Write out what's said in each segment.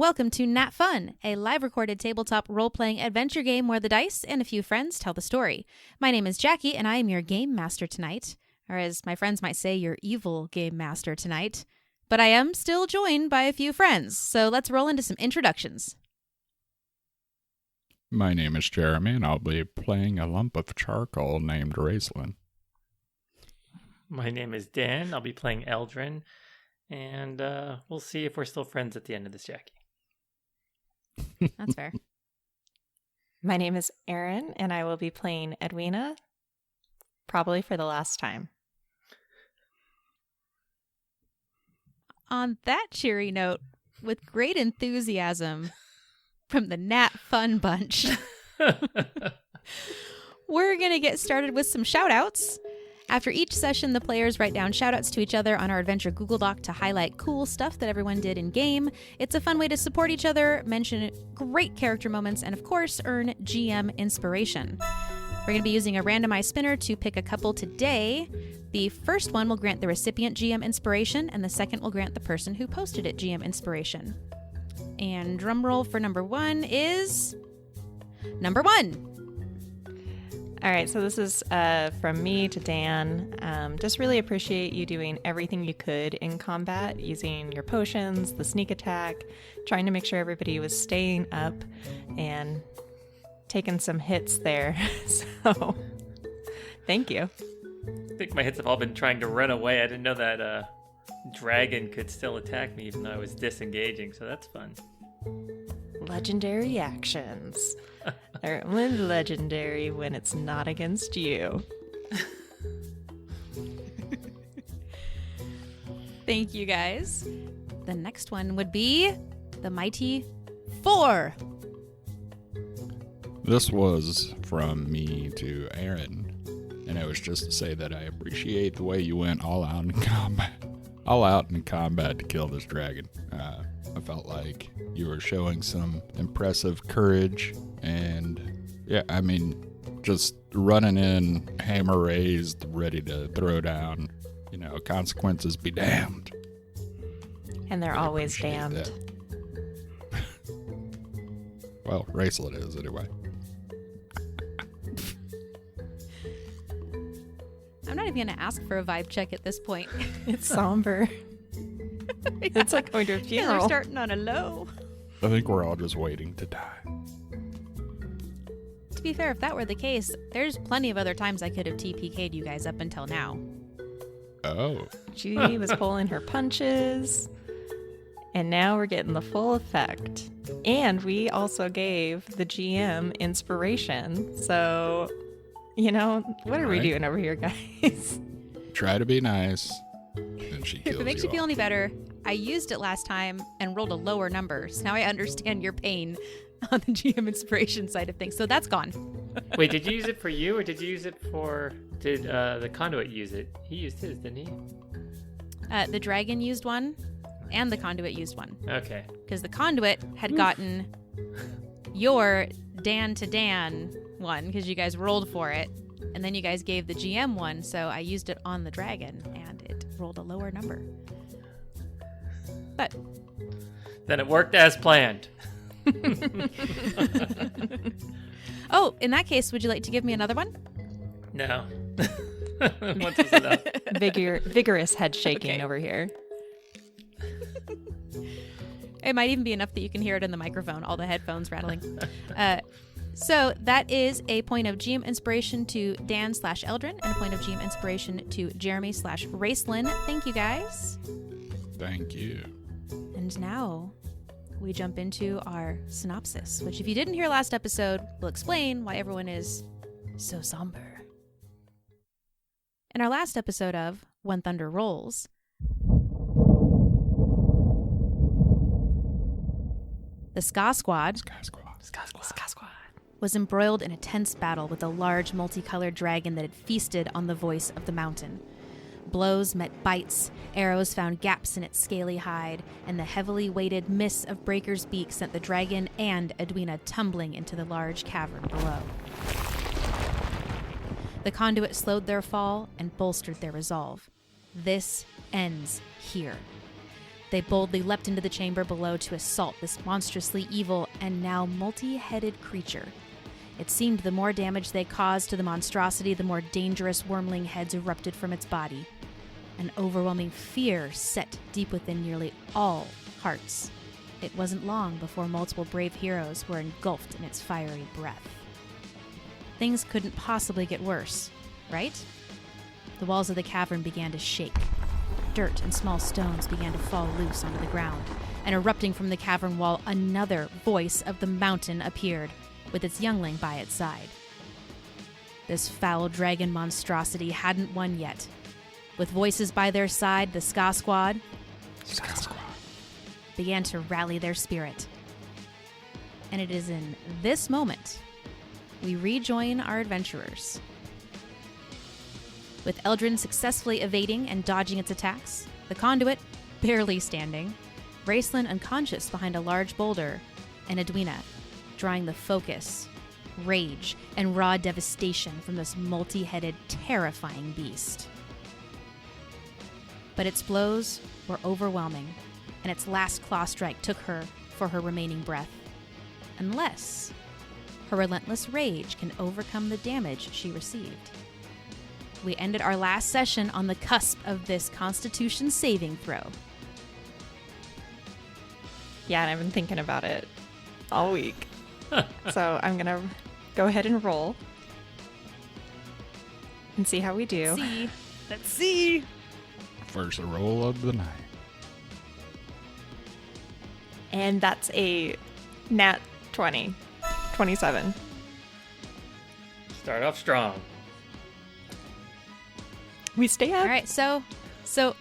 welcome to NatFun, a live-recorded tabletop role-playing adventure game where the dice and a few friends tell the story. My name is Jackie, and I am your game master tonight, or as my friends might say, your evil game master tonight. But I am still joined by a few friends, so let's roll into some introductions. My name is Jeremy, and I'll be playing a lump of charcoal named Raceland. My name is Dan. I'll be playing Eldrin, and we'll see if we're still friends at the end of this, Jackie. That's fair. My name is Erin, and I will be playing Edwina, probably for the last time. On that cheery note, with great enthusiasm from the NatFun bunch, we're going to get started with some shout-outs. After each session, the players write down shout-outs to each other on our Adventure Google Doc to highlight cool stuff that everyone did in-game. It's a fun way to support each other, mention great character moments, and of course, earn GM inspiration. We're going to be using a randomized spinner to pick a couple today. The first one will grant the recipient GM inspiration, and the second will grant the person who posted it GM inspiration. And drum roll for number one is... number one! All right, so this is from me to Dan. Just really appreciate you doing everything you could in combat, using your potions, the sneak attack, trying to make sure everybody was staying up, and taking some hits there. So, thank you. I think my hits have all been trying to run away. I didn't know that dragon could still attack me even though I was disengaging, so that's fun. Legendary actions. They're only legendary when it's not against you. Thank you, guys. The next one would be the Mighty 4. This was from me to Aaron, and it was just to say that I appreciate the way you went all out in combat to kill this dragon. I felt like you were showing some impressive courage, and yeah, I mean, just running in, hammer raised, ready to throw down, consequences be damned. And they're always damned. That. Well, Raceland is anyway. I'm not even going to ask for a vibe check at this point. It's somber. Yeah. It's like going to a Yeah, funeral. we're starting on a low. I think we're all just waiting to die. To be fair, if that were the case, there's plenty of other times I could have TPK'd you guys up until now. Oh. She was pulling her punches, and now we're getting the full effect. And we also gave the GM inspiration. So, what are we doing over here, guys? Try to be nice, and she kills If it makes you feel all. any better, I used it last time and rolled a lower number, so now I understand your pain on the GM inspiration side of things. So that's gone. Wait, did you use it for you, or did you use it for... Did the conduit use it? He used his, didn't he? The dragon used one, and the conduit used one. Okay. Because the conduit had gotten your Dan to Dan one, because you guys rolled for it, and then you guys gave the GM one, so I used it on the dragon, and it rolled a lower number. But Then it worked as planned. oh, in that case, would you like to give me another one? No. Once was enough. Vigorous head shaking Okay. over here. It might even be enough that you can hear it in the microphone, all the headphones rattling. So that is a point of GM inspiration to Dan/Eldrin and a point of GM inspiration to Jeremy/Raceland. Thank you, guys. Thank you. And now we jump into our synopsis, which if you didn't hear last episode, will explain why everyone is so somber. In our last episode of When Thunder Rolls, the SCA Squad was embroiled in a tense battle with a large multicolored dragon that had feasted on the voice of the mountain. Blows met bites, arrows found gaps in its scaly hide, and the heavily weighted mists of Breaker's beak sent the dragon and Edwina tumbling into the large cavern below. The conduit slowed their fall and bolstered their resolve. This ends here. They boldly leapt into the chamber below to assault this monstrously evil and now multi-headed creature. It seemed the more damage they caused to the monstrosity, the more dangerous wormling heads erupted from its body. An overwhelming fear set deep within nearly all hearts. It wasn't long before multiple brave heroes were engulfed in its fiery breath. Things couldn't possibly get worse, right? The walls of the cavern began to shake. Dirt and small stones began to fall loose onto the ground, and erupting from the cavern wall, another voice of the mountain appeared, with its youngling by its side. This foul dragon monstrosity hadn't won yet. With voices by their side, the SCA Squad began to rally their spirit. And it is in this moment we rejoin our adventurers. With Eldrin successfully evading and dodging its attacks, the conduit barely standing, Raceland unconscious behind a large boulder, and Edwina drawing the focus, rage, and raw devastation from this multi-headed, terrifying beast. But its blows were overwhelming, and its last claw strike took her for her remaining breath. Unless her relentless rage can overcome the damage she received. We ended our last session on the cusp of this Constitution saving throw. Yeah, and I've been thinking about it all week. So I'm going to go ahead and roll and see how we do. Let's see. First roll of the night. And that's a nat 20. 27. Start off strong. We stay up. All right, so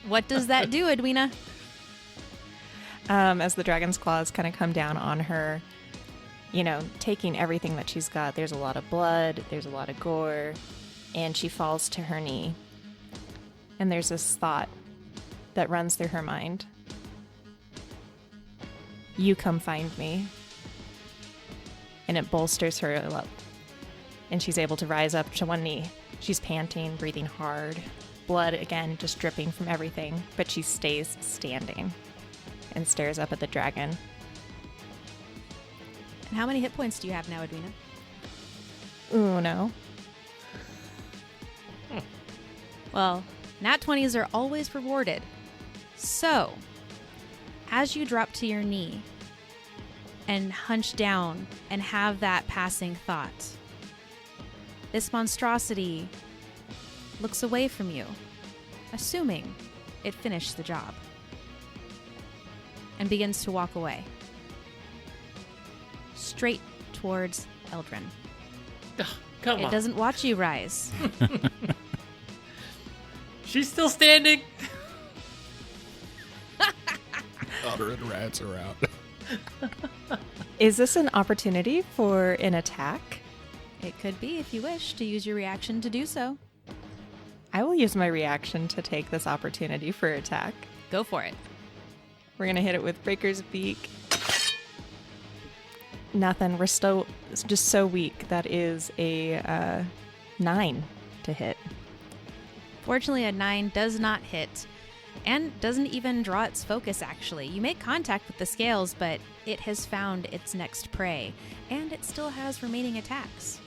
what does that do, Edwina? As the dragon's claws kind of come down on her, taking everything that she's got. There's a lot of blood, there's a lot of gore, and she falls to her knee. And there's this thought that runs through her mind. You come find me. And it bolsters her up. And she's able to rise up to one knee. She's panting, breathing hard. Blood, again, just dripping from everything. But she stays standing and stares up at the dragon. And how many hit points do you have now, Edwina? Uno. Well, nat 20s are always rewarded. So, as you drop to your knee and hunch down and have that passing thought, this monstrosity looks away from you, assuming it finished the job, and begins to walk away, straight towards Eldrin. Come on. It doesn't watch you rise. She's still standing. Otter and rats are out. Is this an opportunity for an attack? It could be if you wish to use your reaction to do so. I will use my reaction to take this opportunity for attack. Go for it. We're going to hit it with Breaker's Beak. Nothing. We're still just so weak. That is a 9 to hit. Fortunately, a 9 does not hit and doesn't even draw its focus, actually. You make contact with the scales, but it has found its next prey, and it still has remaining attacks.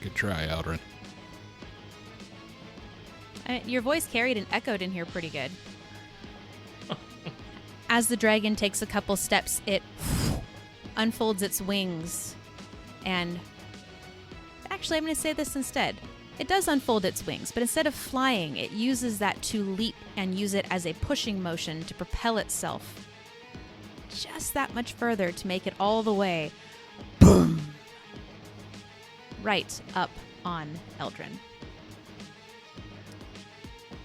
Good try, Eldrin. Your voice carried and echoed in here pretty good. As the dragon takes a couple steps, it unfolds its wings. And actually, I'm going to say this instead. It does unfold its wings, but instead of flying, it uses that to leap and use it as a pushing motion to propel itself just that much further to make it all the way boom, right up on Eldrin.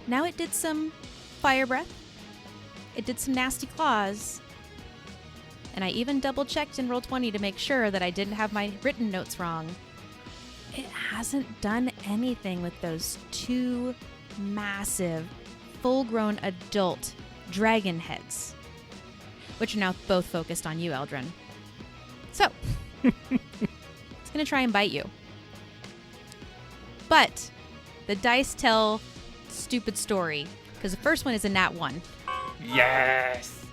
Now it did some fire breath. It did some nasty claws. And I even double-checked in Roll20 to make sure that I didn't have my written notes wrong. It hasn't done anything with those two massive, full-grown adult dragon heads, which are now both focused on you, Eldrin. So, it's going to try and bite you. But the dice tell stupid story, because the first one is a nat 1. Yes.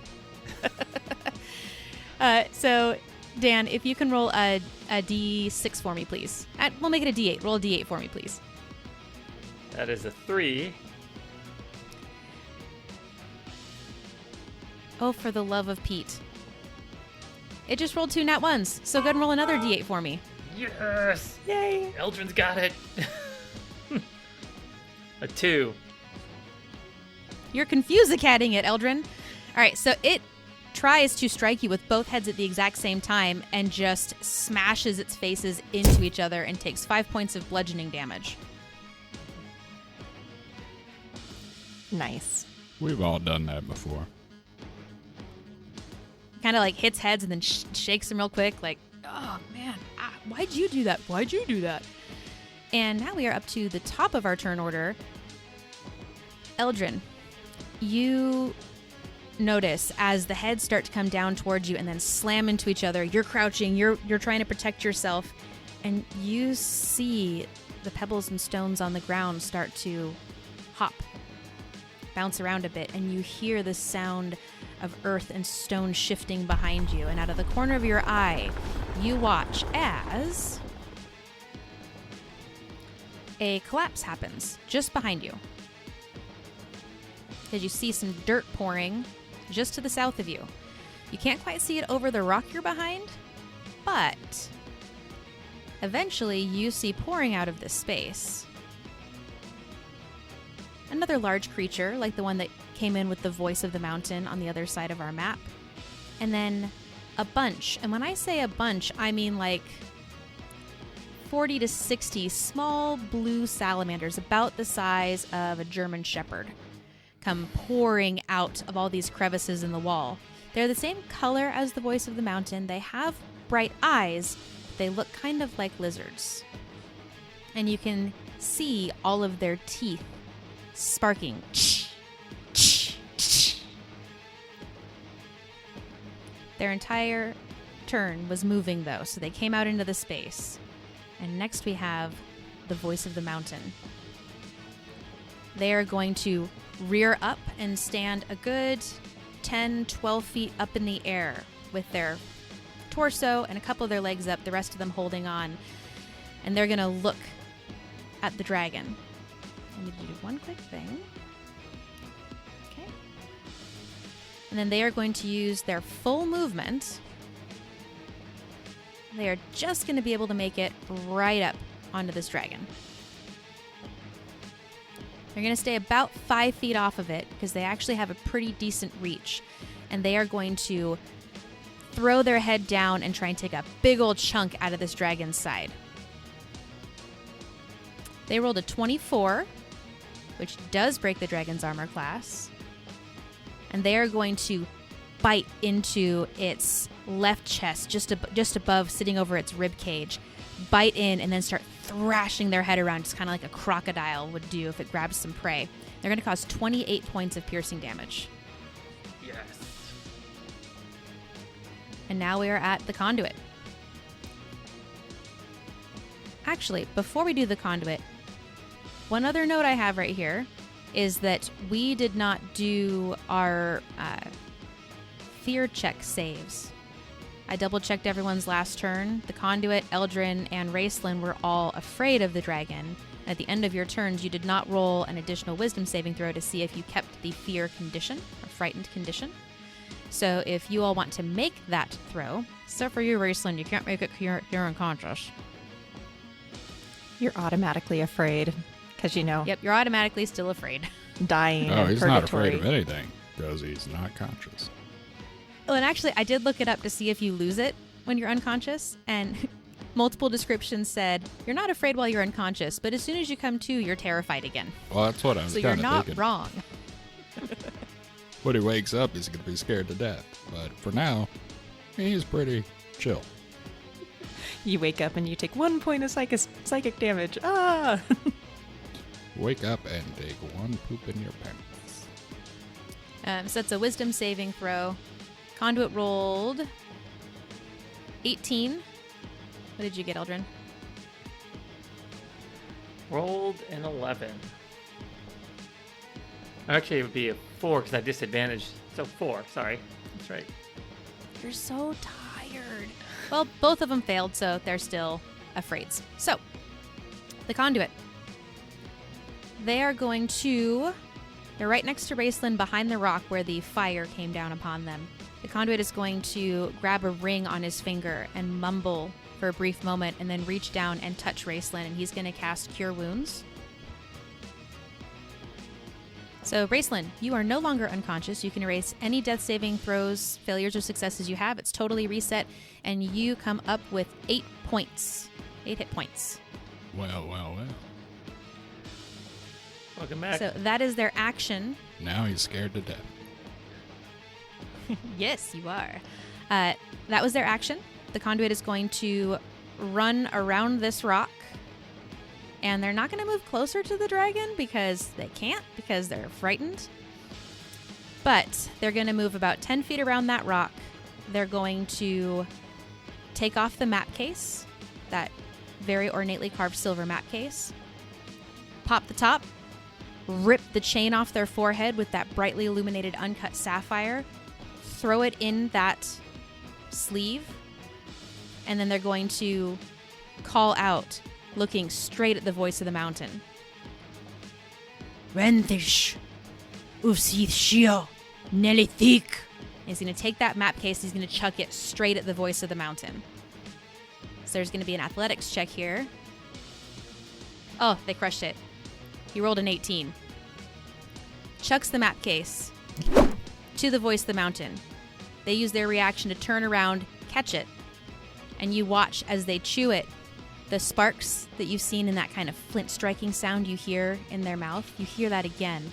So, Dan, if you can roll a d6 for me, please. We'll make it a d8. Roll a d8 for me, please. That is a 3. Oh, for the love of Pete. It just rolled 2 nat 1s, so go ahead and roll another d8 for me. Yes. Yay! Eldrin's got it. A 2. You're confuse-a-catting it, Eldrin. All right, so it tries to strike you with both heads at the exact same time and just smashes its faces into each other and takes 5 points of bludgeoning damage. Nice. We've all done that before. Kind of like hits heads and then shakes them real quick, like, oh man, why'd you do that? Why'd you do that? And now we are up to the top of our turn order. Eldrin, you notice as the heads start to come down towards you and then slam into each other. You're crouching, you're trying to protect yourself, and you see the pebbles and stones on the ground start to hop, bounce around a bit, and you hear the sound of earth and stone shifting behind you. And out of the corner of your eye, you watch as a collapse happens just behind you. As you see some dirt pouring just to the south of you. You can't quite see it over the rock you're behind, but eventually you see pouring out of this space another large creature like the one that came in with the voice of the mountain on the other side of our map. And then a bunch. And when I say a bunch, I mean like 40 to 60 small blue salamanders about the size of a German shepherd come pouring out of all these crevices in the wall. They're the same color as the voice of the mountain. They have bright eyes. They look kind of like lizards. And you can see all of their teeth sparking. Their entire turn was moving, though, so they came out into the space. And next we have the voice of the mountain. They are going to rear up and stand a good 10, 12 feet up in the air with their torso and a couple of their legs up, the rest of them holding on. And they're going to look at the dragon. I need to do one quick thing. Okay. And then they are going to use their full movement. They are just going to be able to make it right up onto this dragon. They're going to stay about 5 feet off of it because they actually have a pretty decent reach. And they are going to throw their head down and try and take a big old chunk out of this dragon's side. They rolled a 24, which does break the dragon's armor class. And they are going to bite into its left chest, just above, sitting over its rib cage. Bite in and then start thrashing their head around, just kind of like a crocodile would do if it grabs some prey. They're going to cause 28 points of piercing damage. Yes. And now we are at the conduit. Actually, before we do the conduit, one other note I have right here is that we did not do our fear check saves. I double-checked everyone's last turn. The Conduit, Eldrin, and Raceland were all afraid of the dragon. At the end of your turns, you did not roll an additional wisdom saving throw to see if you kept the fear condition, or frightened condition. So if you all want to make that throw, except for you, Raceland, you can't make it you're unconscious. You're automatically afraid because, you know, Yep, you're automatically still afraid. dying Oh, in he's purgatory. not afraid of anything because he's not conscious. Oh, and actually, I did look it up to see if you lose it when you're unconscious, and multiple descriptions said, you're not afraid while you're unconscious, but as soon as you come to, you're terrified again. Well, that's what I was So you're kind of not thinking. wrong. When he wakes up, he's going to be scared to death. But for now, he's pretty chill. You wake up and you take 1 point of psychic damage. Ah! Wake up and take one poop in your pants. So that's a wisdom saving throw. Conduit rolled 18. What did you get, Eldrin? Rolled an 11. Actually, it would be a 4 because I have disadvantage. So 4, sorry. That's right. You're so tired. Well, both of them failed, so they're still afraid. So, the conduit. They are going to... They're right next to Raceland behind the rock where the fire came down upon them. The conduit is going to grab a ring on his finger and mumble for a brief moment and then reach down and touch Raceland, and he's going to cast Cure Wounds. So, Raceland, you are no longer unconscious. You can erase any death saving throws, failures, or successes you have. It's totally reset, and you come up with 8 points. 8 hit points. Well. Welcome back. So, that is their action. Now he's scared to death. Yes, you are. That was their action. The conduit is going to run around this rock. And they're not going to move closer to the dragon because they can't, because they're frightened. But they're going to move about 10 feet around that rock. They're going to take off the map case, that very ornately carved silver map case. Pop the top. Rip the chain off their forehead with that brightly illuminated uncut sapphire. Throw it in that sleeve. And then they're going to call out, looking straight at the voice of the mountain. Renthish, Ufsithshio, Nelithik. He's going to take that map case, he's going to chuck it straight at the voice of the mountain. So there's going to be an athletics check here. Oh, they crushed it. He rolled an 18. Chucks the map case to the voice of the mountain. They use their reaction to turn around, catch it, and you watch as they chew it. The sparks that you've seen in that kind of flint striking sound you hear in their mouth, you hear that again.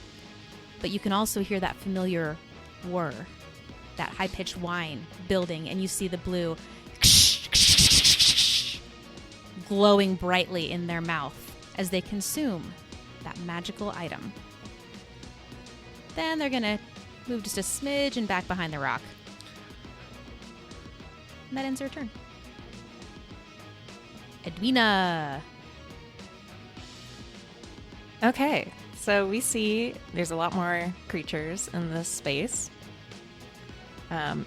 But you can also hear that familiar whir, that high-pitched whine building, and you see the blue glowing brightly in their mouth as they consume that magical item. Then they're going to move just a smidge and back behind the rock. And that ends their turn. Edwina. Okay, so we see there's a lot more creatures in this space.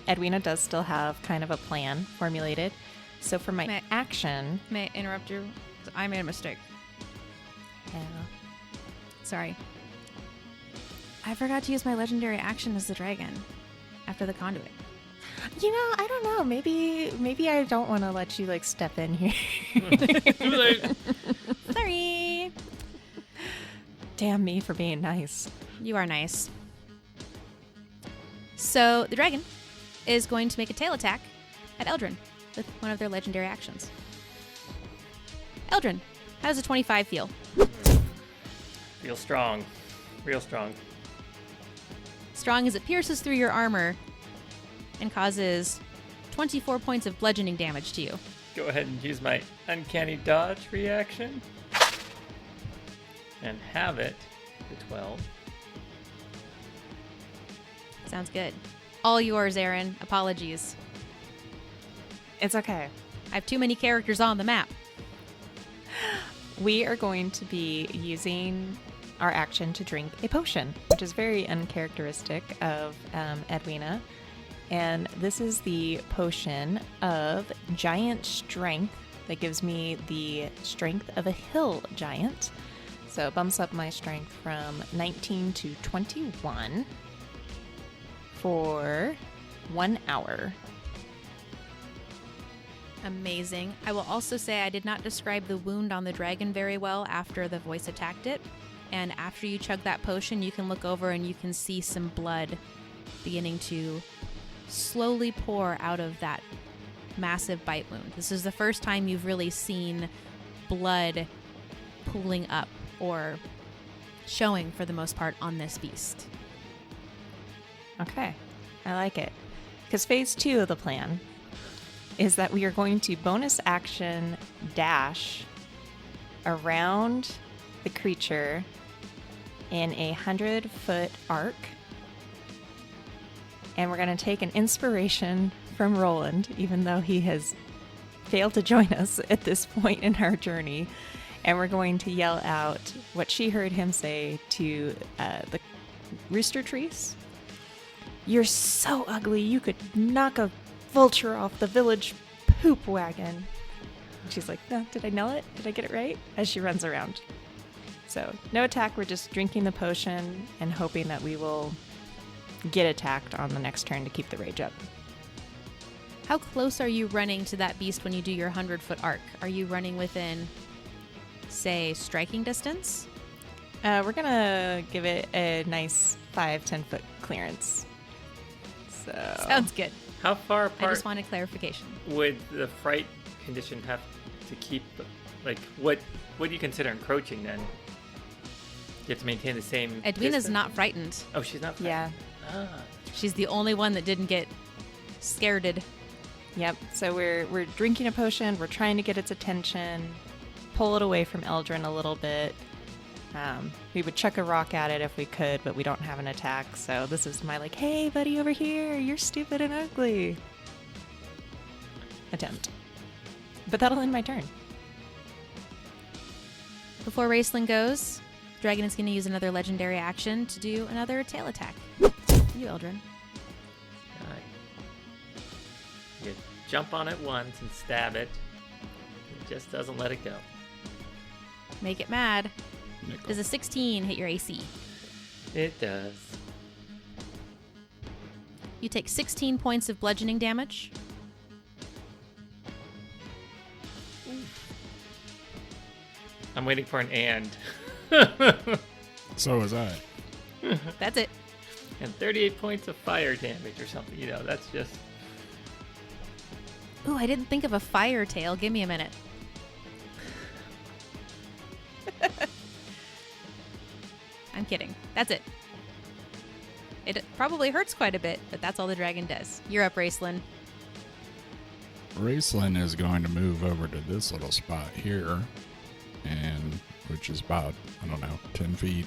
Edwina does still have kind of a plan formulated. So for my action... May I interrupt you? I made a mistake. Yeah. Sorry. I forgot to use my legendary action as the dragon after the conduit. You know, I don't know. Maybe I don't want to let you like step in here. Too late. Sorry. Damn me for being nice. You are nice. So the dragon is going to make a tail attack at Eldrin with one of their legendary actions. Eldrin, how does a 25 feel? Feel strong. Real strong. Strong as it pierces through your armor and causes 24 points of bludgeoning damage to you. Go ahead and use my uncanny dodge reaction. And have it to 12. Sounds good. All yours, Aaron. Apologies. It's okay. I have too many characters on the map. We are going to be using our action to drink a potion, which is very uncharacteristic of Edwina. And this is the potion of giant strength that gives me the strength of a hill giant. So it bumps up my strength from 19 to 21 for 1 hour. Amazing. I will also say I did not describe the wound on the dragon very well after the voice attacked it. And after you chug that potion, you can look over and you can see some blood beginning to slowly pour out of that massive bite wound. This is the first time you've really seen blood pooling up or showing for the most part on this beast. Okay, I like it. Because phase 2 of the plan is that we are going to bonus action dash around the creature in a 100-foot arc. And we're going to take an inspiration from Roland, even though he has failed to join us at this point in our journey. And we're going to yell out what she heard him say to the Rooster Trees. You're so ugly, you could knock a vulture off the village poop wagon. She's like, no, did I nail it? Did I get it right? As she runs around. So, no attack, we're just drinking the potion and hoping that we will get attacked on the next turn to keep the rage up. How close are you running to that beast when you do your 100-foot arc? Are you running within, say, striking distance? We're gonna give it a nice 5-10 foot clearance. So Sounds good. How far I apart just wanted clarification. would the fright condition have to keep? Like, what do you consider encroaching then? You have to maintain the same. Edwina's distance? not frightened. Oh, she's not. yeah, Ah. She's the only one that didn't get scareded. yep. So we're drinking a potion. We're trying to get its attention, pull it away from Eldrin a little bit. We would chuck a rock at it if we could, but we don't have an attack. So this is my like, hey, buddy, over here. You're stupid and ugly. Attempt. But that'll end my turn. Before Raceland goes, Dragon is going to use another legendary action to do another tail attack. You, Eldrin. You jump on it once and stab it. It just doesn't let it go. Make it mad. Nickel. Does a 16 hit your AC? It does. You take 16 points of bludgeoning damage. I'm waiting for an and. So was I. That's it. And 38 points of fire damage or something. You know, that's just. Ooh, I didn't think of a fire tail. Give me a minute. I'm kidding. That's it. It probably hurts quite a bit, but that's all the dragon does. You're up, Raceland. Raceland is going to move over to this little spot here, and which is about, 10 feet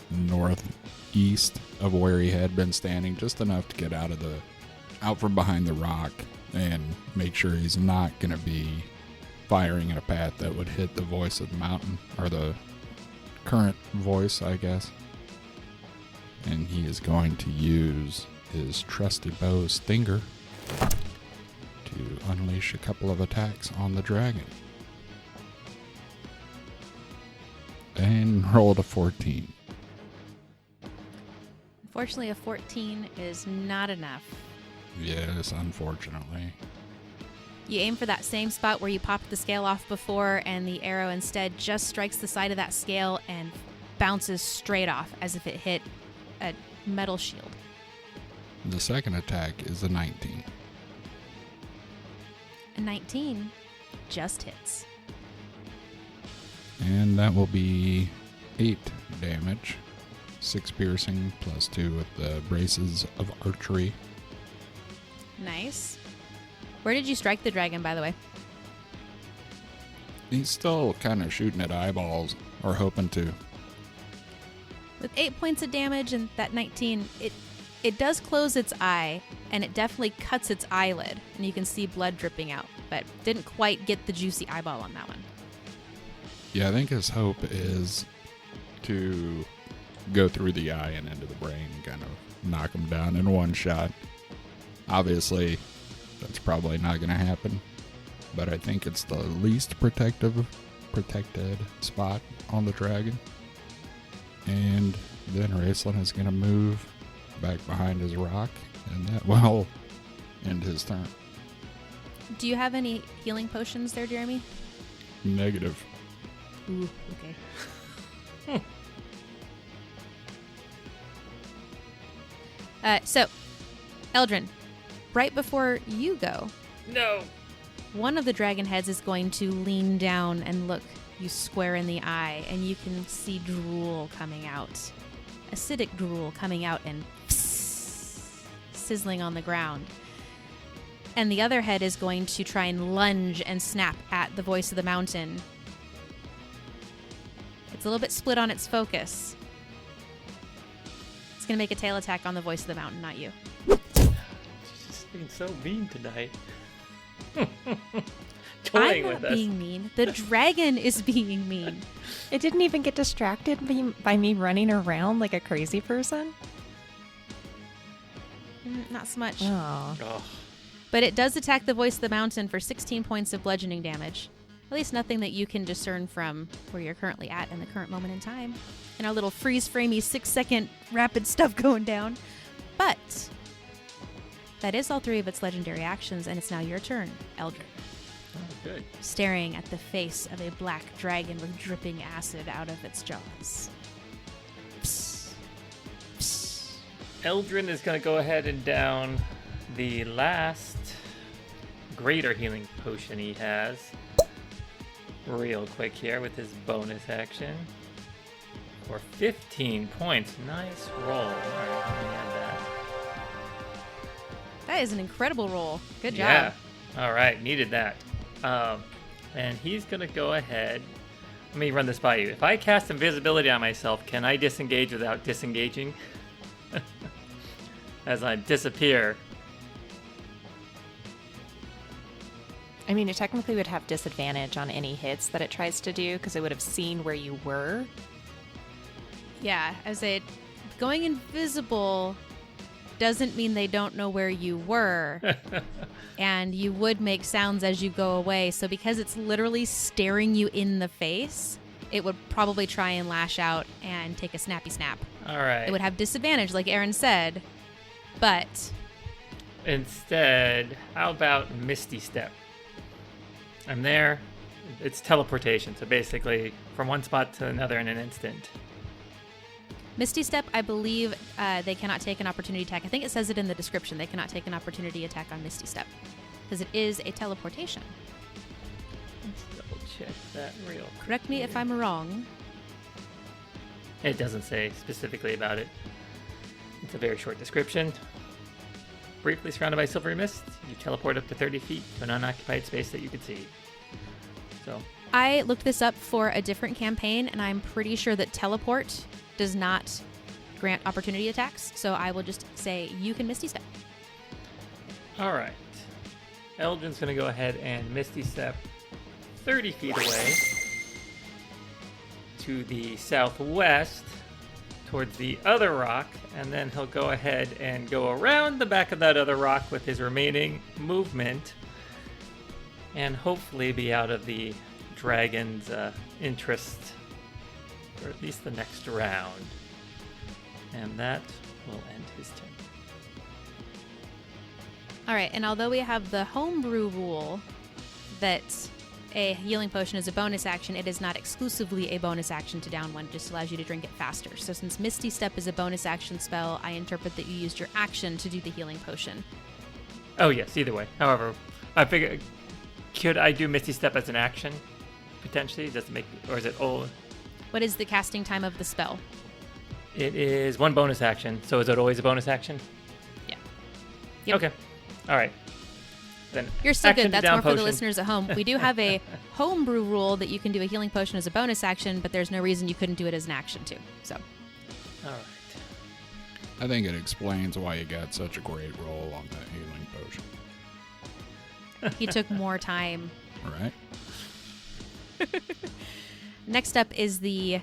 northeast of where he had been standing, just enough to get out from behind the rock and make sure he's not going to be firing in a path that would hit the voice of the mountain, or the current voice, I guess. And he is going to use his trusty bow Stinger to unleash a couple of attacks on the dragon. And rolled a 14. Unfortunately, a 14 is not enough. Yes, unfortunately. You aim for that same spot where you popped the scale off before, and the arrow instead just strikes the side of that scale and bounces straight off as if it hit a metal shield. The second attack is a 19. A 19 just hits. And that will be 8 damage. 6 piercing plus 2 with the braces of archery. Nice. Where did you strike the dragon, by the way? He's still kind of shooting at eyeballs, or hoping to. With 8 points of damage and that 19, it does close its eye, and it definitely cuts its eyelid, and you can see blood dripping out, but didn't quite get the juicy eyeball on that one. Yeah, I think his hope is to go through the eye and into the brain and kind of knock him down in one shot. Obviously, that's probably not going to happen, but I think it's the least protected spot on the dragon. And then Raceland is going to move back behind his rock, and that will end his turn. Do you have any healing potions there, Jeremy? Negative. Ooh, okay. So, Eldrin, right before you go, No! one of the dragon heads is going to lean down and look you square in the eye, and you can see drool coming out. Acidic drool coming out and sizzling on the ground. And the other head is going to try and lunge and snap at the voice of the mountain. It's a little bit split on its focus. It's going to make a tail attack on the voice of the mountain, not you. She's just being so mean tonight. toying I'm with not us. being mean. The dragon is being mean. It didn't even get distracted by me running around like a crazy person. Not so much. Oh. Oh, But it does attack the voice of the mountain for 16 points of bludgeoning damage. At least nothing that you can discern from where you're currently at in the current moment in time. And our little freeze-framey 6-second rapid stuff going down. But that is all 3 of its legendary actions, and it's now your turn, Eldrin. oh, good. Staring at the face of a black dragon with dripping acid out of its jaws. Psst. Psst. Eldrin is going to go ahead and down the last greater healing potion he has. Real quick here with his bonus action. For 15 points. Nice roll. All right, let me add that. That is an incredible roll. Good job. Yeah. All right, needed that. And he's going to go ahead. Let me run this by you. If I cast invisibility on myself, can I disengage without disengaging? As I disappear. I mean, it technically would have disadvantage on any hits that it tries to do because it would have seen where you were. Yeah, as it going invisible doesn't mean they don't know where you were. And you would make sounds as you go away. So because it's literally staring you in the face, it would probably try and lash out and take a snappy snap. All right. It would have disadvantage, like Aaron said, but Instead, how about Misty Step? I'm there. It's teleportation, so basically from one spot to another in an instant. Misty Step, I believe they cannot take an opportunity attack. I think it says it in the description. They cannot take an opportunity attack on Misty Step because it is a teleportation. Let's double check that real quick. Correct me if I'm wrong. It doesn't say specifically about it. It's a very short description. Briefly surrounded by silvery mist, you teleport up to 30 feet to an unoccupied space that you can see. So, I looked this up for a different campaign, and I'm pretty sure that teleport does not grant opportunity attacks. So I will just say you can Misty Step. all right. Eldrin's going to go ahead and Misty Step 30 feet away to the southwest towards the other rock, and then he'll go ahead and go around the back of that other rock with his remaining movement and hopefully be out of the dragon's interest for at least the next round. And that will end his turn. All right, and although we have the homebrew rule that a healing potion is a bonus action, it is not exclusively a bonus action to down one. It just allows you to drink it faster. So since Misty Step is a bonus action spell, I interpret that you used your action to do the healing potion. Oh yes, either way. However, I figure, could I do Misty Step as an action? Potentially? Does it make, or is it all? What is the casting time of the spell? It is one bonus action. So is it always a bonus action? Yeah. Yep. Okay. All right. Then You're still action good. to That's down more for the potion. listeners at home. We do have a homebrew rule that you can do a healing potion as a bonus action, but there's no reason you couldn't do it as an action too. So All right. I think it explains why you got such a great roll on that healing potion. he took more time. Right? Next up is the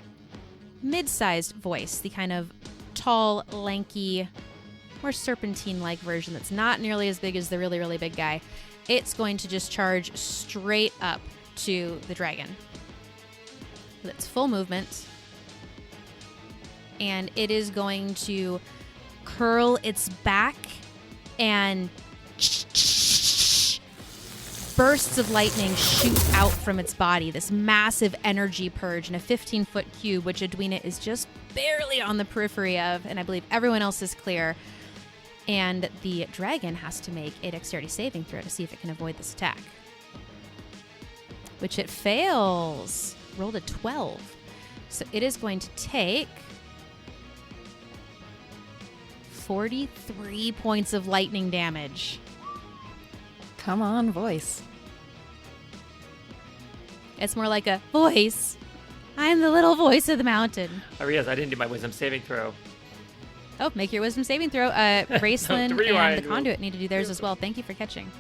mid-sized voice, the kind of tall, lanky, more serpentine-like version that's not nearly as big as the really, really big guy. It's going to just charge straight up to the dragon with its full movement. And it is going to curl its back and bursts of lightning shoot out from its body, this massive energy purge in a 15-foot cube, which Edwina is just barely on the periphery of, and I believe everyone else is clear. And the dragon has to make a dexterity saving throw to see if it can avoid this attack, which it fails. Rolled a 12. So it is going to take 43 points of lightning damage. Come on, voice. It's more like a voice. I'm the little voice of the mountain. I realized I didn't do my wisdom saving throw. Oh, make your wisdom saving throw. Raceland and rewind, the conduit need to do theirs as well. Thank you for catching.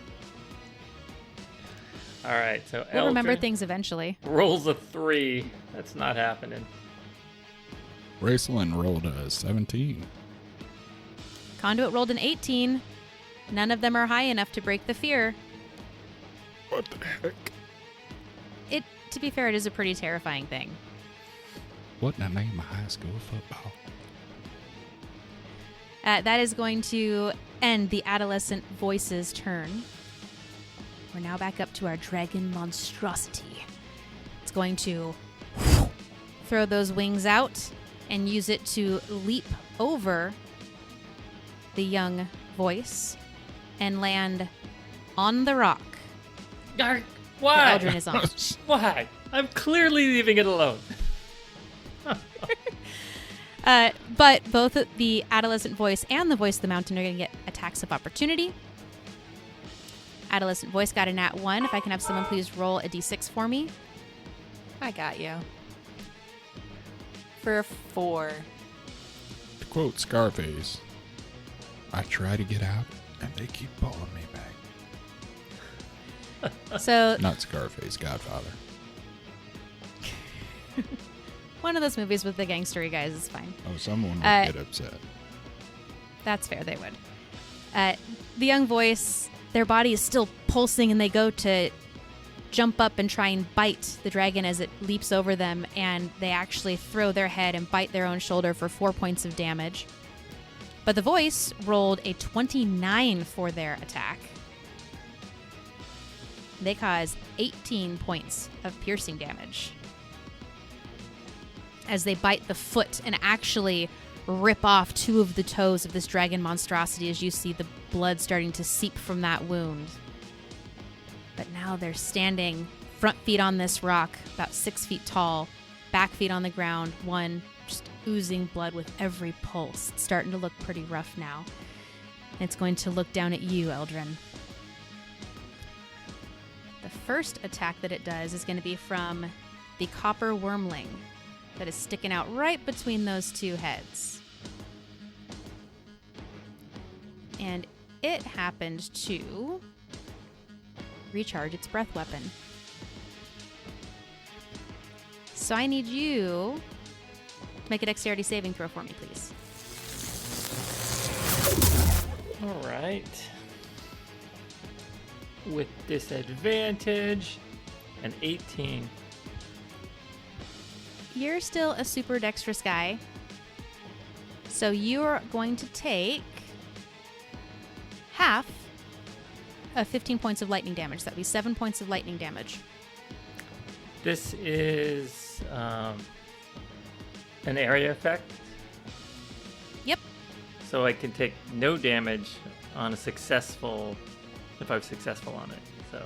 All All right, so We'll remember Eldrin things eventually. rolls a 3. That's not happening. Raceland rolled a 17. Conduit rolled an 18. None of them are high enough to break the fear. What the heck? To be fair, it is a pretty terrifying thing. What in the name of high school football? That is going to end the adolescent voice's turn. We're now back up to our dragon monstrosity. It's going to throw those wings out and use it to leap over the young voice and land on the rock Why? that Eldrin is on. Why? I'm clearly leaving it alone. But both the adolescent voice and the voice of the mountain are going to get attacks of opportunity. Adolescent voice got a nat 1. If I can have someone please roll a d6 for me. I got you. For a 4. To quote Scarface, I try to get out and they keep pulling me back. So Not Scarface, Godfather. one of those movies with the gangstery guys is fine. Oh, someone would get upset. That's fair, they would. The young voice, their body is still pulsing and they go to jump up and try and bite the dragon as it leaps over them, and they actually throw their head and bite their own shoulder for 4 points of damage. But the voice rolled a 29 for their attack. They cause 18 points of piercing damage as they bite the foot and actually rip off 2 of the toes of this dragon monstrosity as you see the blood starting to seep from that wound. But now they're standing front feet on this rock, about 6 feet tall, back feet on the ground, one just oozing blood with every pulse. It's starting to look pretty rough now. And it's going to look down at you, Eldrin. The first attack that it does is going to be from the copper wormling that is sticking out right between those 2 heads. And it happened to recharge its breath weapon. So I need you to make a dexterity saving throw for me, please. All right. With disadvantage, an 18. You're still a super dexterous guy. So you're going to take half of 15 points of lightning damage. That would be 7 points of lightning damage. This is an area effect, Yep. so I can take no damage on if I'm successful on it. So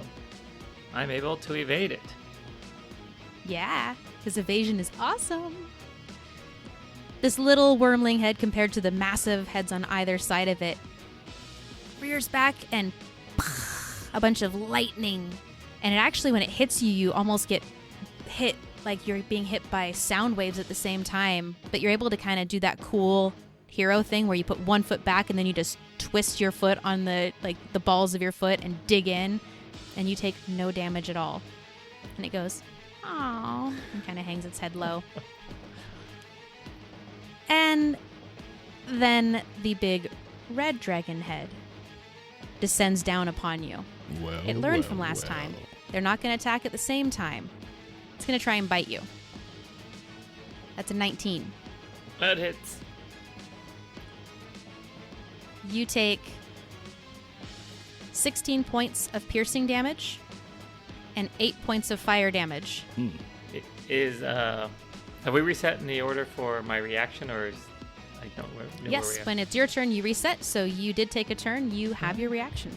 I'm able to evade it. Yeah, because evasion is awesome. This little wormling head compared to the massive heads on either side of it rears back and a bunch of lightning. And it actually, when it hits you, you almost get hit like you're being hit by sound waves at the same time. But you're able to kind of do that cool hero thing where you put one foot back and then you just twist your foot on the balls of your foot and dig in, and you take no damage at all. And it goes, "Aww," and kind of hangs its head low. And then the big red dragon head descends down upon you. Well, It learned from last time. They're not going to attack at the same time. It's going to try and bite you. That's a 19. That hits. You take 16 points of piercing damage and 8 points of fire damage. It is. Have we reset in the order for my reaction, or is I don't know where Yes, we are. when it's your turn, you reset. So you did take a turn. You have your reaction.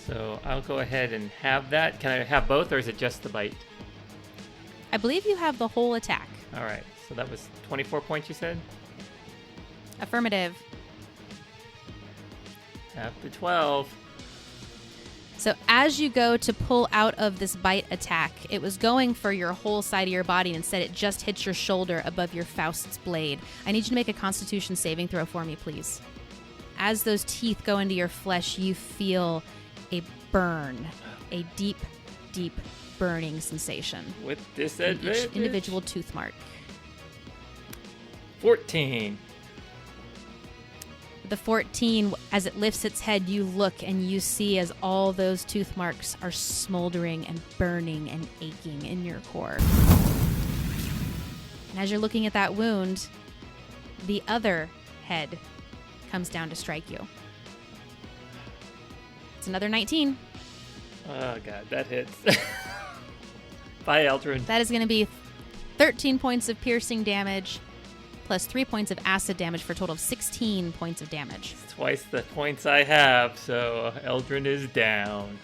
So I'll go ahead and have that. Can I have both, or is it just the bite? I believe you have the whole attack. All right. So that was 24 points, you said? Affirmative. After 12. So as you go to pull out of this bite attack, it was going for your whole side of your body, and instead it just hits your shoulder above your Faust's blade. I need you to make a Constitution saving throw for me, please. As those teeth go into your flesh, you feel a burn, a deep, deep burning sensation. With in disadvantage. each individual tooth mark. 14. The 14, as it lifts its head, you look and you see as all those tooth marks are smoldering and burning and aching in your core. And as you're looking at that wound, the other head comes down to strike you. It's another 19. Oh, God, that hits. Bye, Eldrin. That is going to be 13 points of piercing damage plus 3 points of acid damage for a total of 16 points of damage. It's twice the points I have, so Eldrin is down.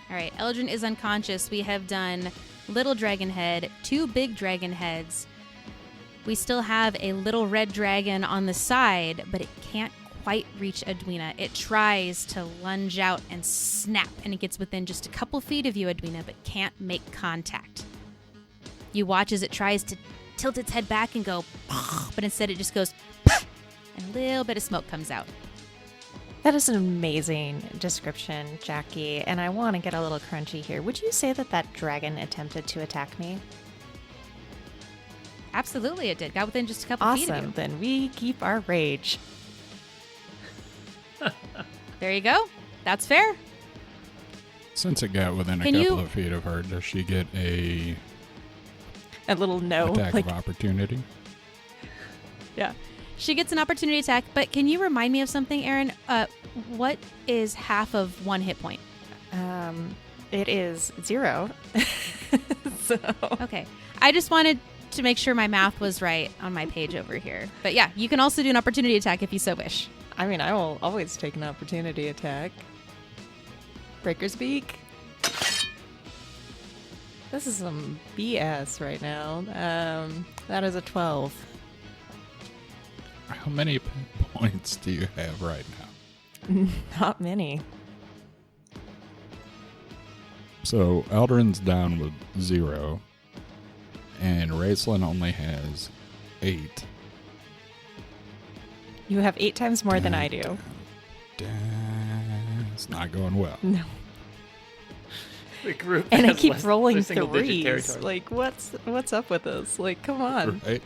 All right, Eldrin is unconscious. We have done little dragon head, 2 big dragon heads. We still have a little red dragon on the side, but it can't quite reach Edwina. It tries to lunge out and snap, and it gets within just a couple feet of you, Edwina, but can't make contact. You watch as it tries to tilt its head back and go, but instead it just goes, and a little bit of smoke comes out. That is an amazing description, Jackie, and I want to get a little crunchy here. Would you say that that dragon attempted to attack me? Absolutely it did. Got within just a couple feet of Awesome. you. Then we keep our rage. There you go. That's fair. Since it got within a Can couple you- of feet of her, does she get a A little no. attack Like, of opportunity? Yeah. She gets an opportunity attack, but can you remind me of something, Aaron? What is half of 1 hit point? it is 0. So Okay. I just wanted to make sure my math was right on my page over here. But yeah, you can also do an opportunity attack if you so wish. I mean, I will always take an opportunity attack. Breaker's Beak. This is some BS right now. That is a 12. How many points do you have right now? Not many. So Aldrin's down with 0, and Raceland only has 8. You have 8 times more than I do. It's not going well. No. The group And I has keep less- rolling less single-digit 3s. territory. Like, what's up with this? Like, come on. Right?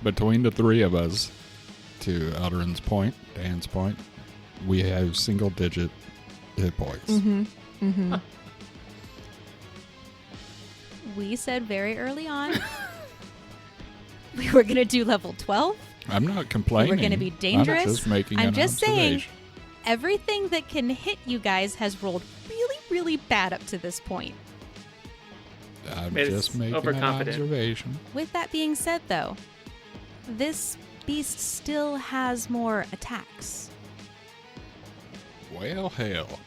Between the 3 of us, to Aldrin's point, Dan's point, we have single-digit hit points. Mm-hmm. We said very early on we were going to do level 12. I'm not complaining. We're going to be dangerous. I'm just making I'm an just saying observation. everything that can hit you guys has rolled really, really bad up to this point. I'm It's just making an overconfident. observation. With that being said, though, this beast still has more attacks. Well, hell.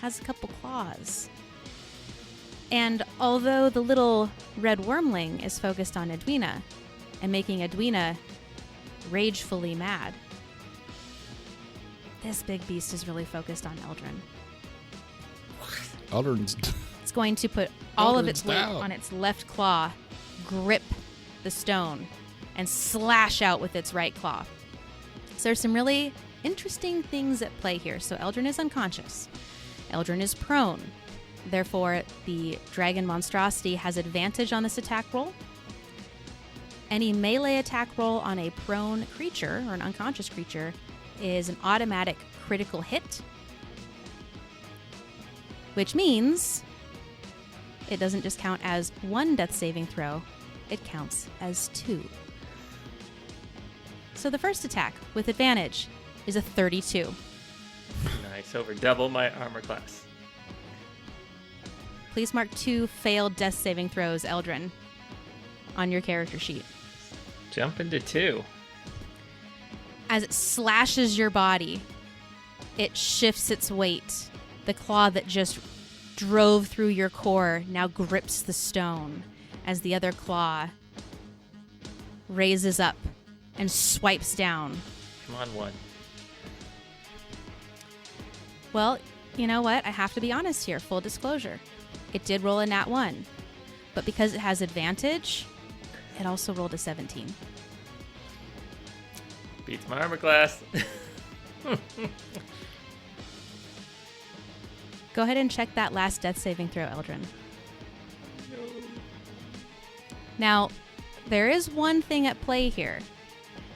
Has a couple claws. And although the little red wormling is focused on Edwina and making Edwina ragefully mad, this big beast is really focused on Eldrin. Aldrin's It's going to put all of its Eldrin's weight down. on its left claw, grip the stone, and slash out with its right claw. So there's some really interesting things at play here. So Eldrin is unconscious. Eldrin is prone. Therefore, the dragon monstrosity has advantage on this attack roll. Any melee attack roll on a prone creature or an unconscious creature is an automatic critical hit, which means it doesn't just count as 1 death saving throw, it counts as 2. So the first attack with advantage is a 32. Nice, over double my armor class. Please mark 2 failed death saving throws, Eldrin, on your character sheet. Jump into 2. As it slashes your body, it shifts its weight. The claw that just drove through your core now grips the stone as the other claw raises up and swipes down. Come on, 1. Well, you know what? I have to be honest here. Full disclosure. It did roll a nat 1. But because it has advantage, it also rolled a 17. Beats my armor class. Go ahead and check that last death saving throw, Eldrin. No. Now, there is one thing at play here.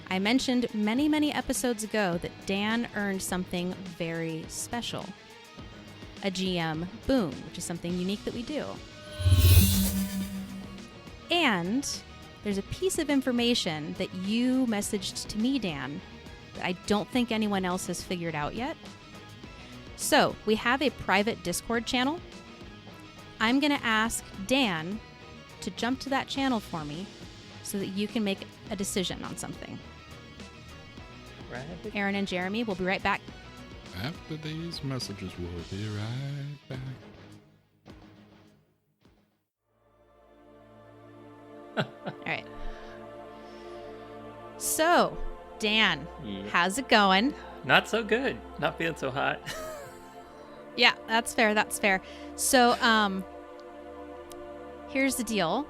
I mentioned many episodes ago that Dan earned something very special. A GM boon, which is something unique that we do. And there's a piece of information that you messaged to me, Dan, that I don't think anyone else has figured out yet. So, we have a private Discord channel. I'm going to ask Dan to jump to that channel for me so that you can make a decision on something. Right. Aaron and Jeremy will be right back. After these messages, we'll be right back. All right. So, Dan, Yeah. how's it going? Not so good. Not feeling so hot. Yeah, that's fair. That's fair. So, here's the deal.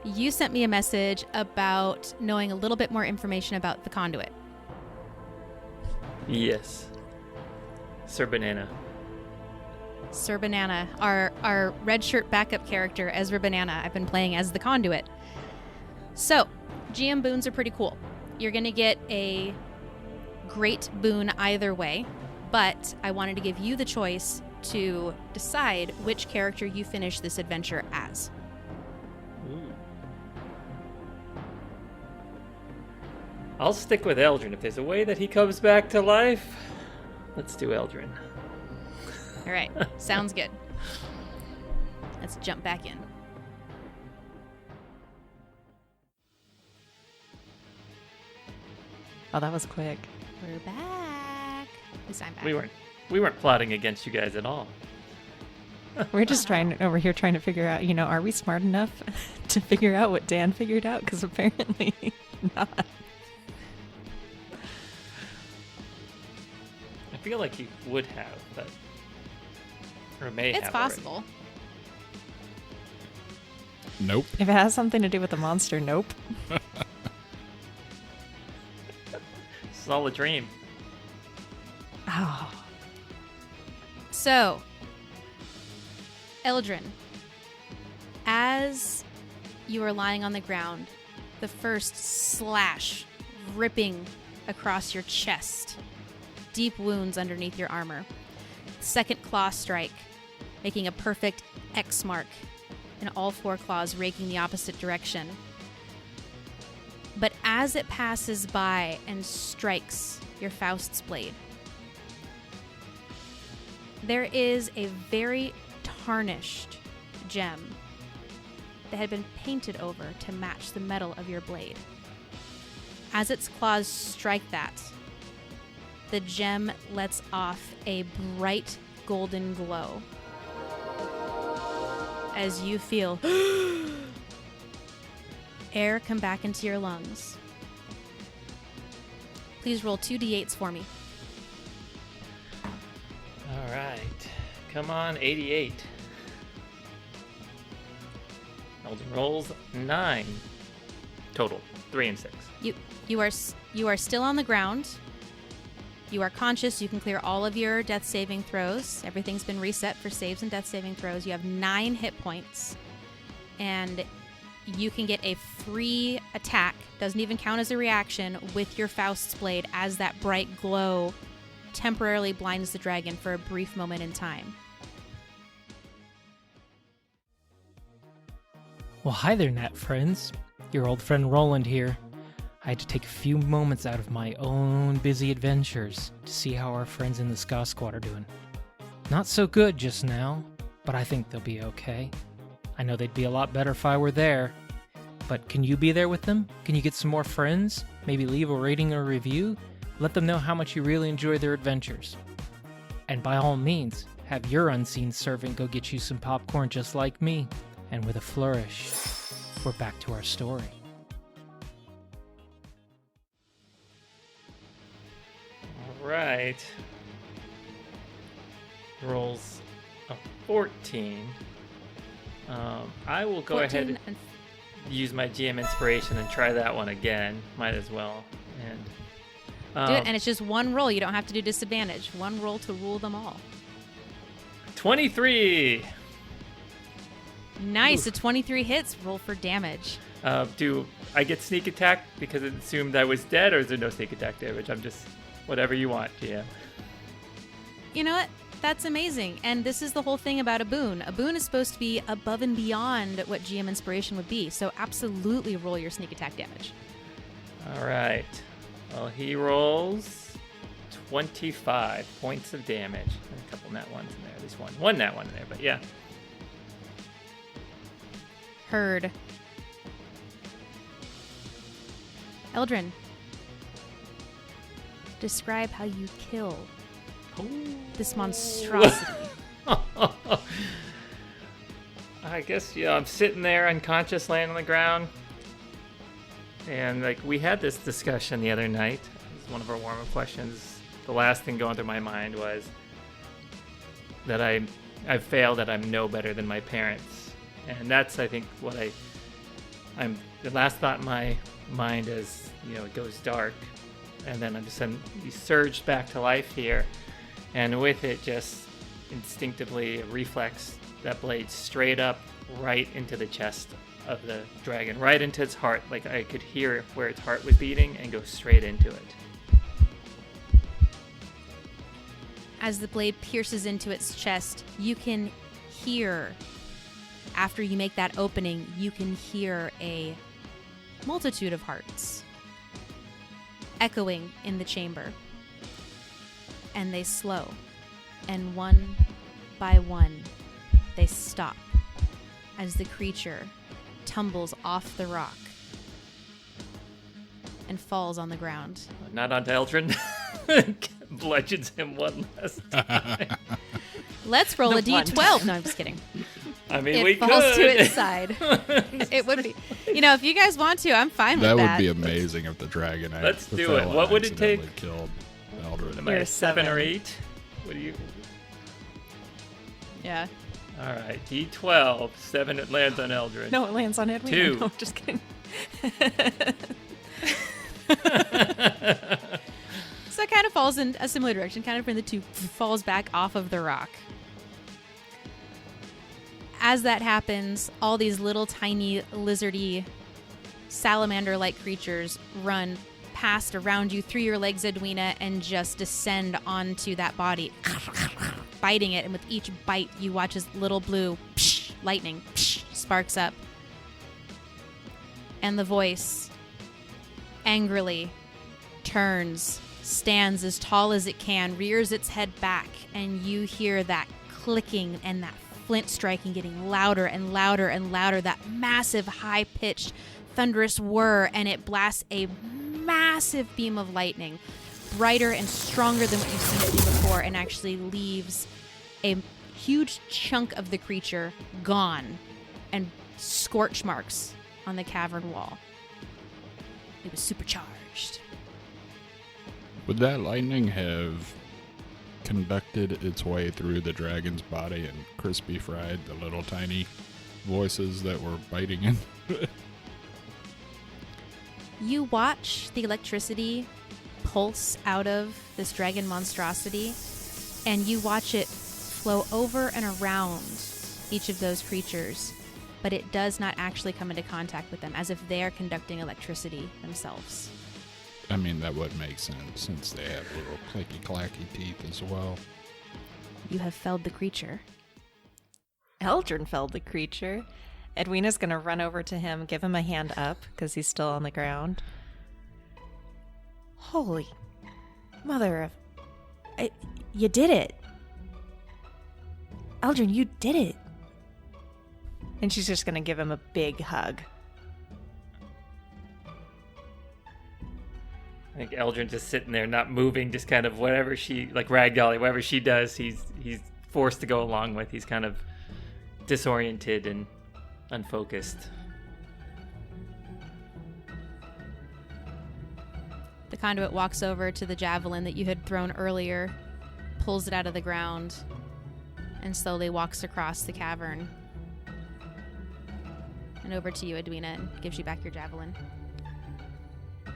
You sent me a message about knowing a little bit more information about the conduit. Yes. Sir Banana. Sir Banana, our red shirt backup character, Ezra Banana. I've been playing as the conduit. So, GM boons are pretty cool. You're going to get a great boon either way, but I wanted to give you the choice to decide which character you finish this adventure as. Ooh. I'll stick with Eldrin. If there's a way that he comes back to life, let's do Eldrin. All right, sounds good. Let's jump back in. Oh, that was quick. We're back. At least I'm back. We weren't plotting against you guys at all. We're just over here trying to figure out, are we smart enough to figure out what Dan figured out? Because apparently not. I feel like he would have, but or may have. It's possible. already. Nope. If it has something to do with the monster, nope. It's all a dream. Oh. So, Eldrin, as you are lying on the ground, the first slash ripping across your chest, deep wounds underneath your armor. Second claw strike, making a perfect X mark, and all four claws raking the opposite direction. But as it passes by and strikes your Faust's blade, there is a very tarnished gem that had been painted over to match the metal of your blade. As its claws strike that, the gem lets off a bright golden glow as you feel air come back into your lungs. Please roll 2d8s for me. All right. Come on, 88. Eldrin rolls 9 total, 3 and 6. You are still on the ground. You are conscious. You can clear all of your death saving throws. Everything's been reset for saves and death saving throws. You have 9 hit points. And you can get a free attack, doesn't even count as a reaction, with your Faust's blade as that bright glow temporarily blinds the dragon for a brief moment in time. Well, hi there, Nat friends. Your old friend Roland here. I had to take a few moments out of my own busy adventures to see how our friends in the SCA Squad are doing. Not so good just now, but I think they'll be okay. I know they'd be a lot better if I were there. But can you be there with them? Can you get some more friends? Maybe leave a rating or review? Let them know how much you really enjoy their adventures. And by all means, have your unseen servant go get you some popcorn just like me. And with a flourish, we're back to our story. All right. Rolls a 14. I will go ahead and and use my GM inspiration and try that one again. Might as well. And do it, and it's just one roll. You don't have to do disadvantage. One roll to rule them all. 23. Nice. A 23 hits. Roll for damage. Do I get sneak attack because it assumed I was dead, or is there no sneak attack damage? I'm just whatever you want, GM. You know what? That's amazing. And this is the whole thing about a boon. A boon is supposed to be above and beyond what GM inspiration would be. So absolutely roll your sneak attack damage. All right. Well, he rolls 25 points of damage. And a couple nat ones in there. At least one nat one in there, but yeah. Heard. Eldrin, describe how you kill this monstrosity. I guess, I'm sitting there unconscious, laying on the ground. And, we had this discussion the other night. It was one of our warm-up questions. The last thing going through my mind was that I've failed, that I'm no better than my parents. And that's, I think, what I'm the last thought in my mind as, it goes dark. And then he surged back to life here. And with it, just instinctively, a reflex, that blade straight up right into the chest of the dragon, right into its heart. Like I could hear where its heart was beating and go straight into it. As the blade pierces into its chest, you can hear, after you make that opening, you can hear a multitude of hearts echoing in the chamber. And they slow, and one by one, they stop as the creature tumbles off the rock and falls on the ground. Not onto Eldrin. Bludgeons him one last time. Let's roll a d12. No, I'm just kidding. I mean, it we falls could. to its side. It would be. If you guys want to, I'm fine with that. That would be amazing if the dragon. Let's do it. What would it take? Killed Eldrin. Am I a 7 or 8? What do you? Yeah. All right, D12. 7. It lands on Eldrin. No, it lands on Edwina. 2. No, just kidding. So it kind of falls in a similar direction, kind of from the 2, falls back off of the rock. As that happens, all these little tiny lizardy salamander-like creatures run past around you through your legs, Edwina, and just descend onto that body, biting it. And with each bite, you watch as little blue lightning sparks up. And the voice angrily turns, stands as tall as it can, rears its head back, and you hear that clicking and that flint striking getting louder and louder and louder, that massive high-pitched thunderous whir, and it blasts a massive beam of lightning, brighter and stronger than what you've seen it do before, and actually leaves a huge chunk of the creature gone and scorch marks on the cavern wall. It was supercharged. Would that lightning have conducted its way through the dragon's body and crispy fried the little tiny voices that were biting in? You watch the electricity pulse out of this dragon monstrosity, and you watch it flow over and around each of those creatures, but it does not actually come into contact with them, as if they are conducting electricity themselves. I mean, that would make sense, since they have little clicky-clacky teeth as well. You have felled the creature. Eldrin felled the creature. Edwina's going to run over to him, give him a hand up, because he's still on the ground. Holy mother of... you did it. Eldrin, you did it. And she's just going to give him a big hug. I think Eldrin just sitting there, not moving, just kind of whatever she, like ragdolly, whatever she does, he's forced to go along with. He's kind of disoriented and unfocused. The conduit walks over to the javelin that you had thrown earlier, pulls it out of the ground, and slowly walks across the cavern and over to you, Edwina, and gives you back your javelin.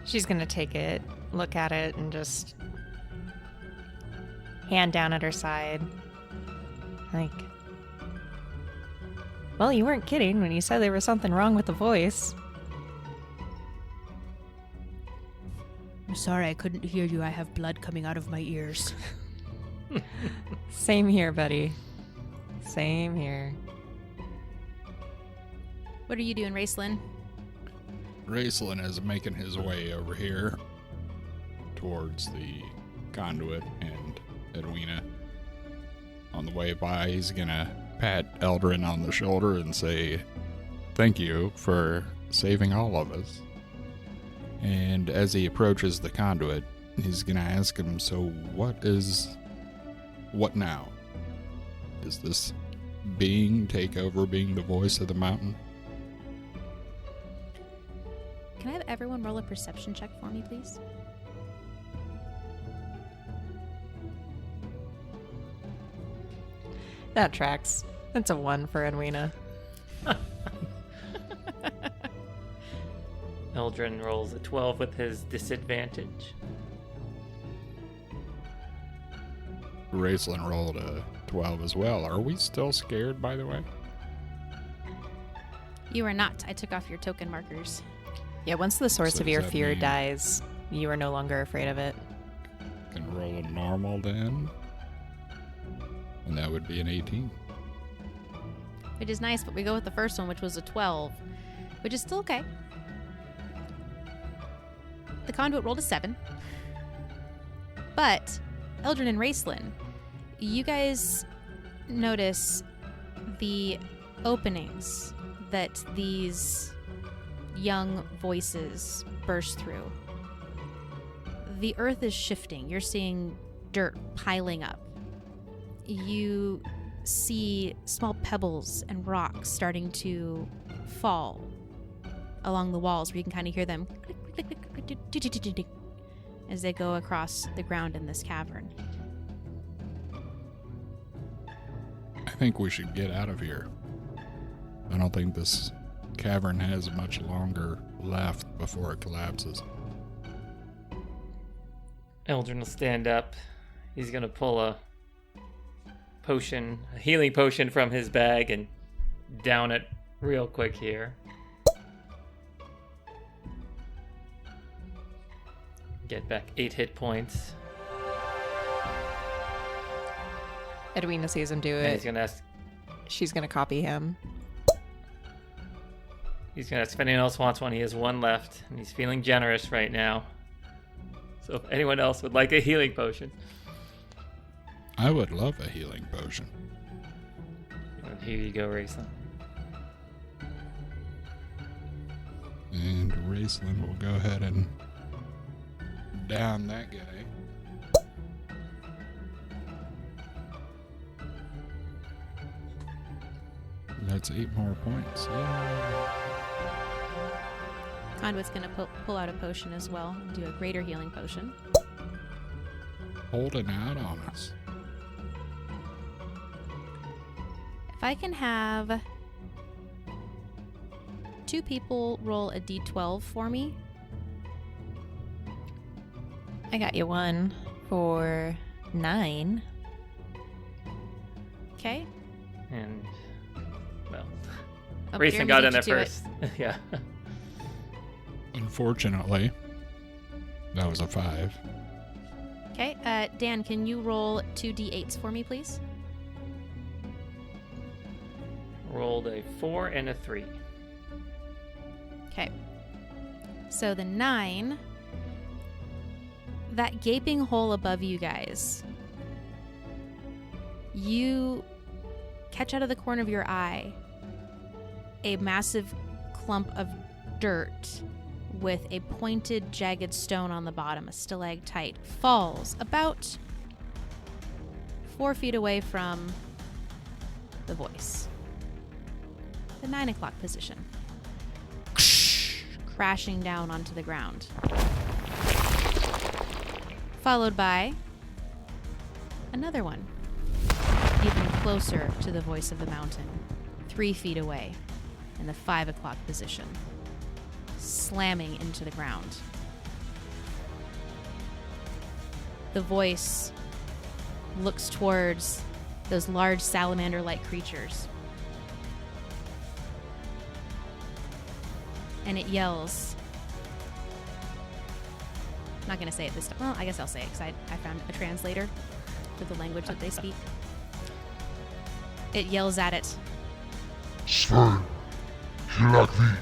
She's going to take it, look at it, and just hand down at her side. Like, well, you weren't kidding when you said there was something wrong with the voice. I'm sorry I couldn't hear you. I have blood coming out of my ears. Same here, buddy. Same here. What are you doing, Raceland? Raceland is making his way over here towards the conduit and Edwina. On the way by, he's gonna pat Eldrin on the shoulder and say, "Thank you for saving all of us." And as he approaches the conduit, he's gonna ask him, "So what now? Does this being take over being the voice of the mountain?" Can I have everyone roll a perception check for me, please? That tracks. That's a 1 for Edwina. Eldrin rolls a 12 with his disadvantage. Raceland rolled a 12 as well. Are we still scared, by the way? You are not. I took off your token markers. Yeah, once the source So of your does that fear mean- dies, you are no longer afraid of it. Can roll a normal then. And that would be an 18. Which is nice, but we go with the first one, which was a 12, which is still okay. The conduit rolled a 7. But, Eldrin and Raceland, you guys notice the openings that these young voices burst through. The earth is shifting. You're seeing dirt piling up. You see small pebbles and rocks starting to fall along the walls, where you can kind of hear them click, click, click, click, click, tick, tick, tick, tick, tick, as they go across the ground in this cavern. I think we should get out of here. I don't think this cavern has much longer left before it collapses. Eldrin will stand up. He's gonna pull a healing potion from his bag and down it real quick here. Get back 8 hit points. Edwina sees him do And it. he's gonna ask She's gonna copy him. if anyone else wants one. He has 1 left, and he's feeling generous right now. So if anyone else would like a healing potion. I would love a healing potion. And here you go, Raceland. And Raceland will go ahead and down that guy. That's 8 more points. Yeah. Conduit's going to pull out a potion as well and do a greater healing potion. Holding out on us. If I can have 2 people roll a d12 for me. I got you 1 for 9. Okay. And, well, Oh, Raceland Jeremy got beat in there you to it. first. Yeah. Unfortunately, that was a 5. Okay. Dan, can you roll 2 d8s for me, please? Rolled a 4 and a 3. Okay. So the 9, that gaping hole above you guys, you catch out of the corner of your eye a massive clump of dirt with a pointed, jagged stone on the bottom, a stalactite, falls about 4 feet away from the voice. The 9 o'clock position. Crashing down onto the ground. Followed by another one, even closer to the voice of the mountain, 3 feet away in the 5 o'clock position, slamming into the ground. The voice looks towards those large salamander-like creatures. And it yells. I'm not going to say it this time. Well, I guess I'll say it because I found a translator for the language that they speak. It yells at it. Sven, Hilakvi.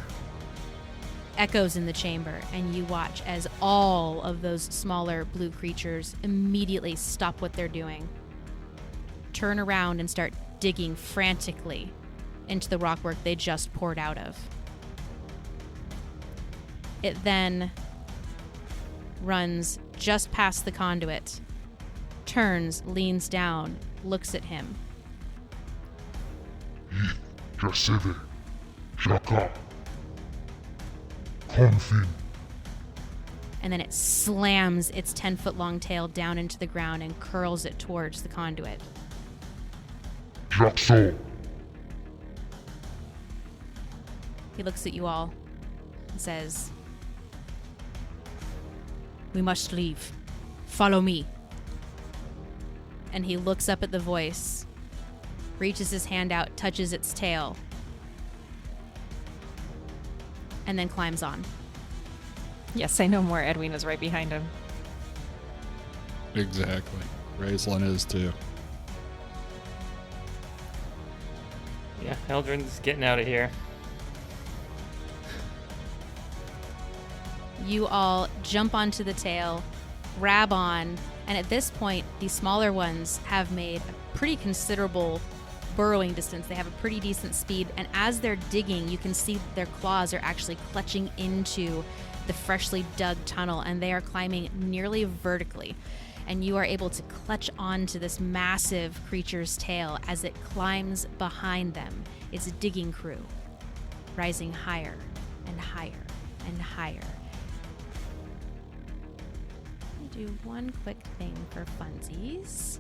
Echoes in the chamber, and you watch as all of those smaller blue creatures immediately stop what they're doing, turn around, and start digging frantically into the rockwork they just poured out of. It then runs just past the conduit, turns, leans down, looks at him. Jaseve, Jaka, Confin. And then it slams its 10-foot-long tail down into the ground and curls it towards the conduit. Jaxo. He looks at you all and says, "We must leave. Follow me." And he looks up at the voice, reaches his hand out, touches its tail, and then climbs on. Yes, say no more. Edwin is right behind him. Exactly. Raislin is too. Yeah, Eldrin's getting out of here. You all jump onto the tail, grab on, and at this point, the smaller ones have made a pretty considerable burrowing distance. They have a pretty decent speed, and as they're digging, you can see their claws are actually clutching into the freshly dug tunnel, and they are climbing nearly vertically. And you are able to clutch onto this massive creature's tail as it climbs behind them. Its digging crew, rising higher and higher and higher. Let me do one quick thing for funsies.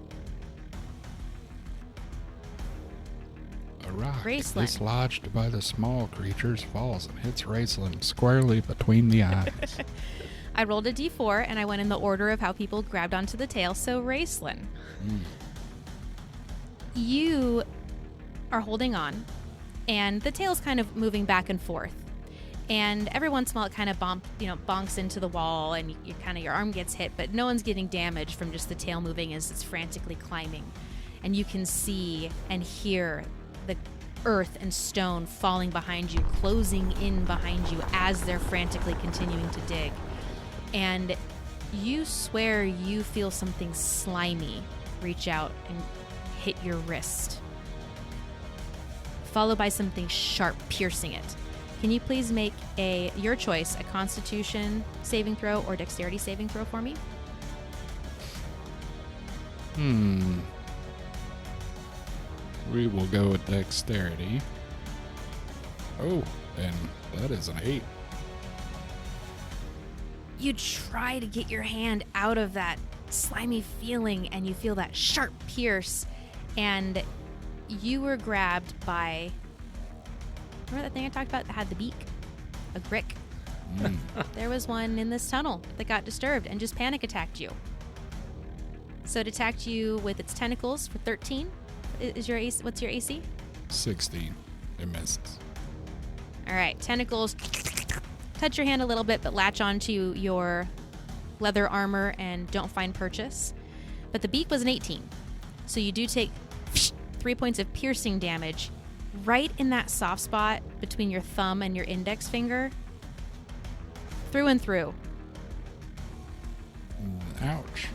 A rock Raceland. dislodged by the small creatures falls and hits Raceland squarely between the eyes. I rolled a d4 and I went in the order of how people grabbed onto the tail. So Raceland, you are holding on, and the tail's kind of moving back and forth. And every once in a while, it kind of bonks into the wall, and you kind of your arm gets hit, but no one's getting damage from just the tail moving as it's frantically climbing. And you can see and hear the earth and stone falling behind you, closing in behind you as they're frantically continuing to dig. And you swear you feel something slimy reach out and hit your wrist, followed by something sharp piercing it. Can you please make your choice, a Constitution saving throw or Dexterity saving throw for me? We will go with Dexterity. Oh, and that is an 8. You try to get your hand out of that slimy feeling, and you feel that sharp pierce, and you were grabbed by, remember that thing I talked about that had the beak? A grick. There was one in this tunnel that got disturbed and just panic attacked you. So it attacked you with its tentacles for 13. Is your AC, what's your AC? 16. It misses. All right, tentacles touch your hand a little bit, but latch onto your leather armor and don't find purchase. But the beak was an 18. So you do take 3 points of piercing damage right in that soft spot between your thumb and your index finger. Through and through. Ouch.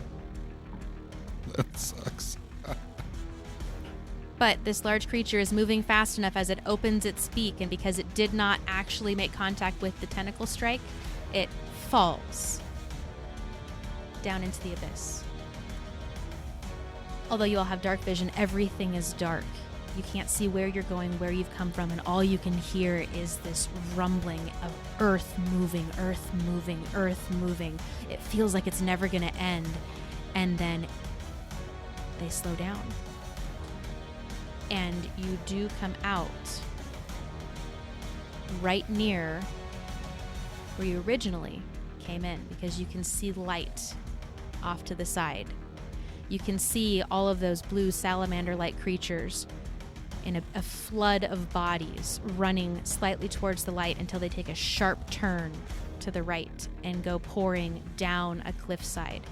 That sucks. But this large creature is moving fast enough as it opens its beak, and because it did not actually make contact with the tentacle strike, it falls down into the abyss. Although you all have dark vision, everything is dark. You can't see where you're going, where you've come from, and all you can hear is this rumbling of earth moving, earth moving, earth moving. It feels like it's never going to end, and then they slow down. And you do come out right near where you originally came in, because you can see light off to the side. you can see all of those blue salamander-like creatures in a flood of bodies running slightly towards the light until they take a sharp turn to the right and go pouring down a cliffside,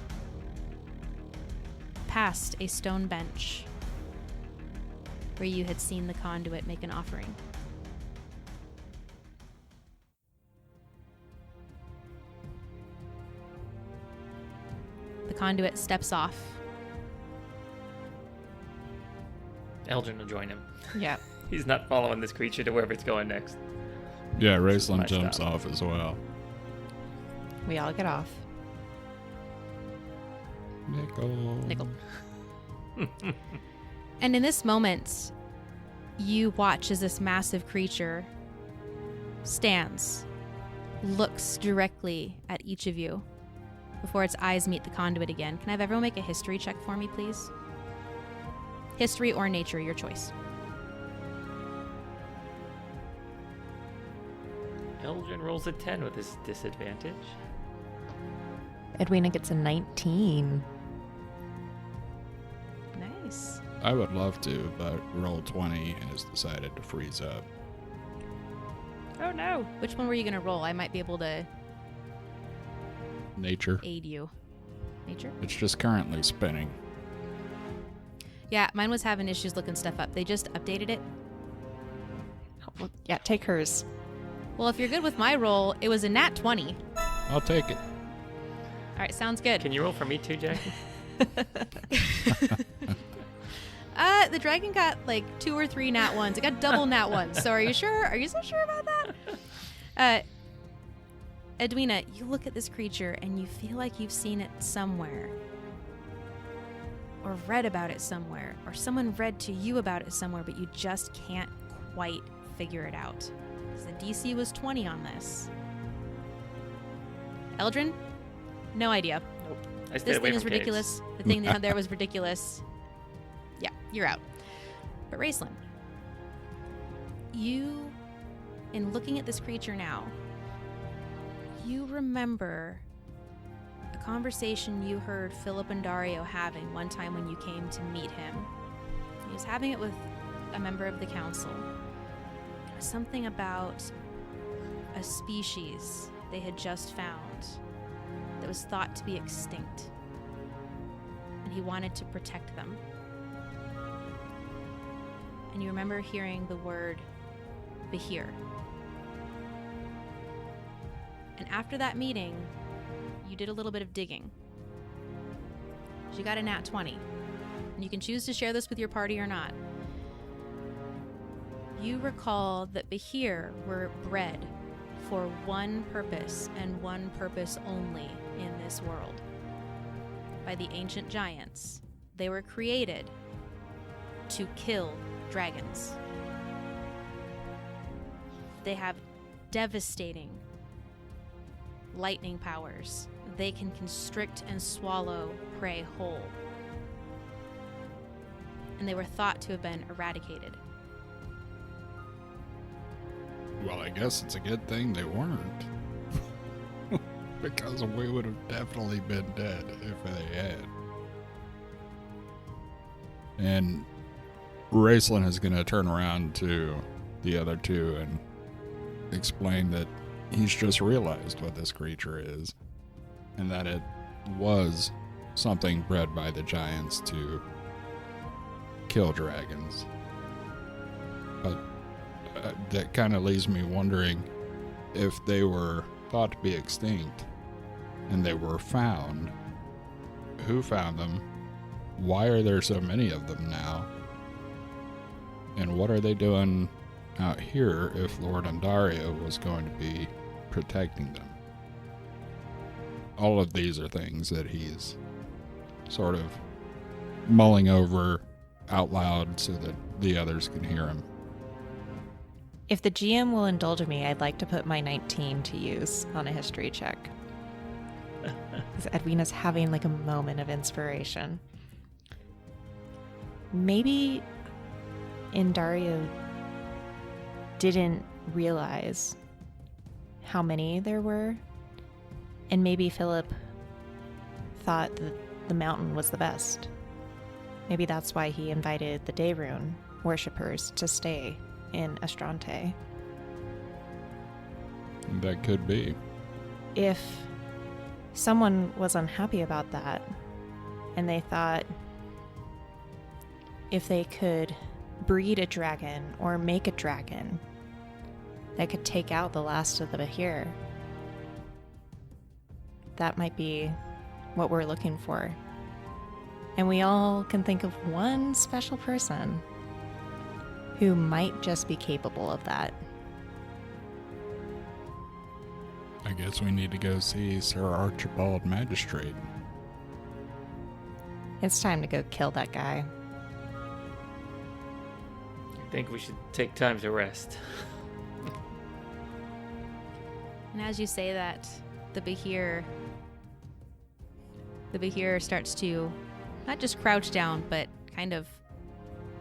past a stone bench where you had seen the conduit make an offering. The conduit steps off. Elgin will join him. Yeah. He's not following this creature to wherever it's going next. Yeah, my Raceland jumps stop. off as well. We all get off. Nickel. And in this moment, you watch as this massive creature stands, looks directly at each of you before its eyes meet the conduit again. Can I have everyone make a history check for me, please? History or nature, your choice. Elgin rolls a 10 with his disadvantage. Edwina gets a 19. Nice. I would love to, but roll 20 has decided to freeze up. Oh no. Which one were you going to roll? I might be able to Nature. aid you. Nature? It's just currently spinning. Yeah, mine was having issues looking stuff up. They just updated it. Oh, well, yeah, take hers. Well, if you're good with my roll, it was a nat 20. I'll take it. All right, sounds good. Can you roll for me too, Jackie? The dragon got like 2 or 3 nat 1s. It got double nat 1s. So are you sure? Are you so sure about that? Edwina, you look at this creature and you feel like you've seen it somewhere. Or read about it somewhere. Or someone read to you about it somewhere, but you just can't quite figure it out. Because the DC was 20 on this. Eldrin? No idea. Nope. I stayed This away thing is from ridiculous. The thing they had there was ridiculous. Yeah, you're out. But Raceland, you, in looking at this creature now, you remember a conversation you heard Philip and Dario having one time when you came to meet him. He was having it with a member of the council. It was something about a species they had just found that was thought to be extinct, and he wanted to protect them. And you remember hearing the word Behir. And after that meeting, you did a little bit of digging. You got a nat 20. And you can choose to share this with your party or not. You recall that Behir were bred for one purpose and one purpose only in this world. By the ancient giants. They were created to kill dragons. They have devastating lightning powers. They can constrict and swallow prey whole. And they were thought to have been eradicated. Well, I guess it's a good thing they weren't. Because we would have definitely been dead if they had. And Raceland is going to turn around to the other two and explain that he's just realized what this creature is. And that it was something bred by the giants to kill dragons. But that kind of leaves me wondering if they were thought to be extinct and they were found. Who found them? Why are there so many of them now? And what are they doing out here if Lord Andario was going to be protecting them? All of these are things that he's sort of mulling over out loud so that the others can hear him. If the GM will indulge me, I'd like to put my 19 to use on a history check. Because Edwina's having like a moment of inspiration. Maybe Indario didn't realize how many there were, and maybe Philip thought that the mountain was the best. Maybe that's why he invited the Dayrune worshippers to stay in Estrante. That could be. If someone was unhappy about that, and they thought if they could breed a dragon or make a dragon that could take out the last of the Bahir, that might be what we're looking for. And we all can think of one special person who might just be capable of that. I guess we need to go see Sir Archibald Magistrate. It's time to go kill that guy. I think we should take time to rest. And as you say that, the Bahir starts to not just crouch down, but kind of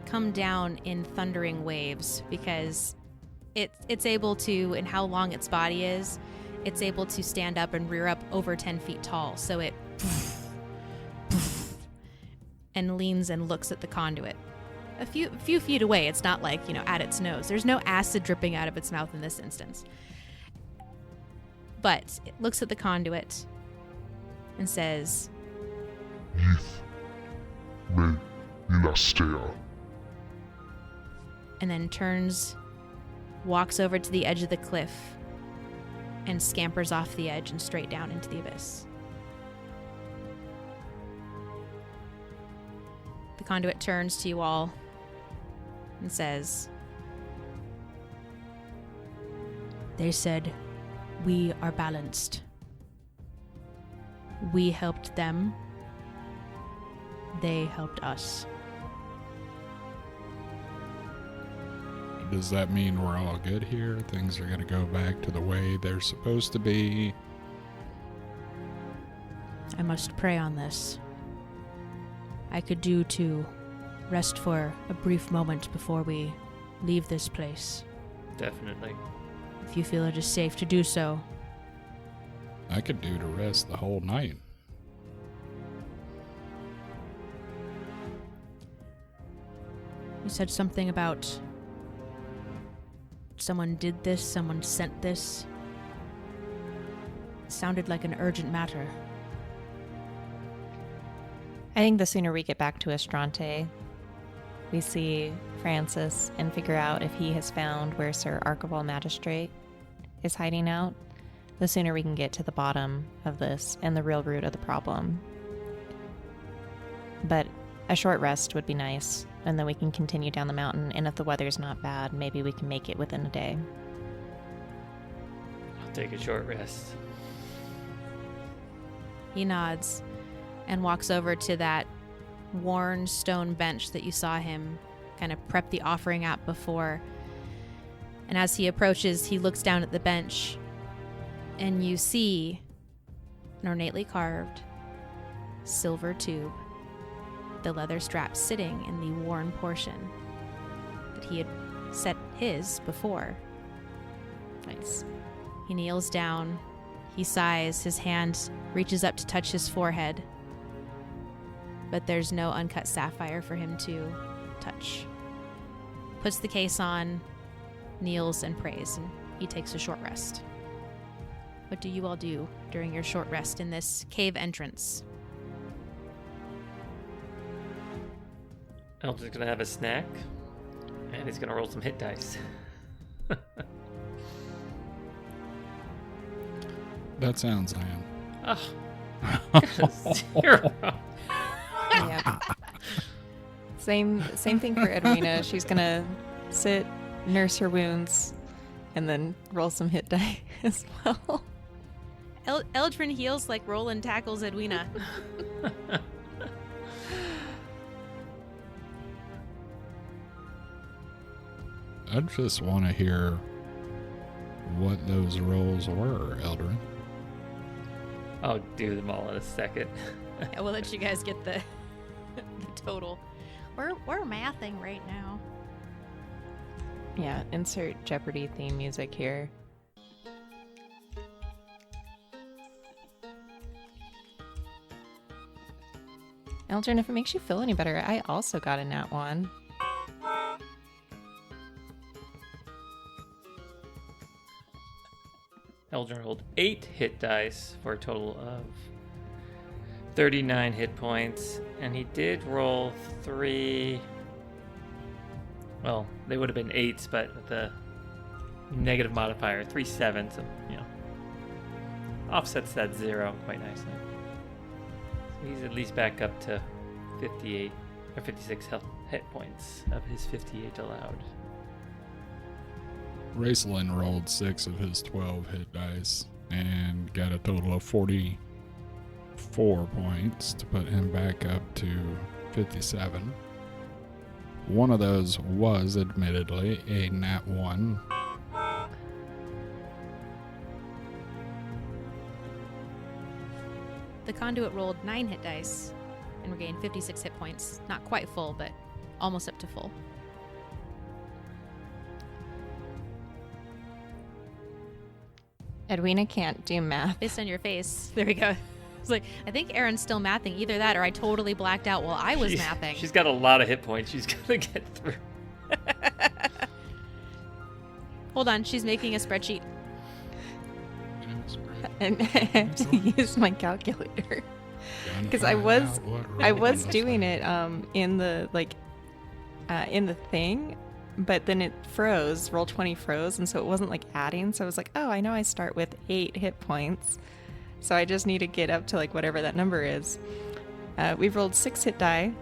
come down in thundering waves, because it's able to, in how long its body is, it's able to stand up and rear up over 10 feet tall. So it and leans and looks at the conduit. A few feet away. It's not like, at its nose. There's no acid dripping out of its mouth in this instance. But it looks at the conduit and says, Yith me ilastea. and then turns, walks over to the edge of the cliff, and scampers off the edge and straight down into the abyss. The conduit turns to you all and says, "They said we are balanced. We helped them. They helped us." Does that mean we're all good here? Things are going to go back to the way they're supposed to be? I must pray on this. I could do to rest for a brief moment before we leave this place. Definitely. If you feel it is safe to do so. I could do to rest the whole night. You said something about someone did this, someone sent this. It sounded like an urgent matter. I think the sooner we get back to Estrante, we see Francis and figure out if he has found where Sir Archibald Magistrate is hiding out, the sooner we can get to the bottom of this and the real root of the problem. But a short rest would be nice, and then we can continue down the mountain, and if the weather's not bad, maybe we can make it within a day. I'll take a short rest. He nods and walks over to that worn stone bench that you saw him kind of prep the offering at before. And as he approaches, he looks down at the bench, and you see an ornately carved silver tube, the leather strap sitting in the worn portion that he had set his before. Nice. He kneels down, he sighs, his hand reaches up to touch his forehead, but there's no uncut sapphire for him to touch. Puts the case on, kneels and prays, and he takes a short rest. What do you all do during your short rest in this cave entrance? Eldrin's gonna have a snack, and he's gonna roll some hit dice. That sounds Ian. Oh, 0. Yeah. Same thing for Edwina. She's gonna sit, nurse her wounds, and then roll some hit die as well. Eldrin heals like Roland tackles Edwina. I just want to hear what those rolls were, Eldrin. I'll do them all in a second. Yeah, we'll let you guys get the total. We're mathing right now. Yeah, insert Jeopardy theme music here. Eldrin, if it makes you feel any better, I also got a nat 1. Eldrin rolled 8 hit dice for a total of 39 hit points, and he did roll 3. Well, they would have been 8s, but with the negative modifier, 3 7s, so, offsets that 0 quite nicely. So he's at least back up to 58 or 56 hit points of his 58 allowed. Raceland rolled 6 of his 12 hit dice and got a total of 44 points to put him back up to 57. One of those was admittedly a nat 1. The conduit rolled 9 hit dice and regained 56 hit points. Not quite full, but almost up to full. Edwina can't do math. Based on your face. There we go. It's like, I think Erin's still mathing. Either that or I totally blacked out while I was mathing. She's got a lot of hit points she's going to get through. Hold on, she's making a spreadsheet. And I have to use my calculator. Because I was doing it in the thing, but then it froze. Roll20 froze, and so it wasn't like adding. So I was like, oh, I know I start with 8 hit points, so I just need to get up to like whatever that number is. We've rolled 6 hit die,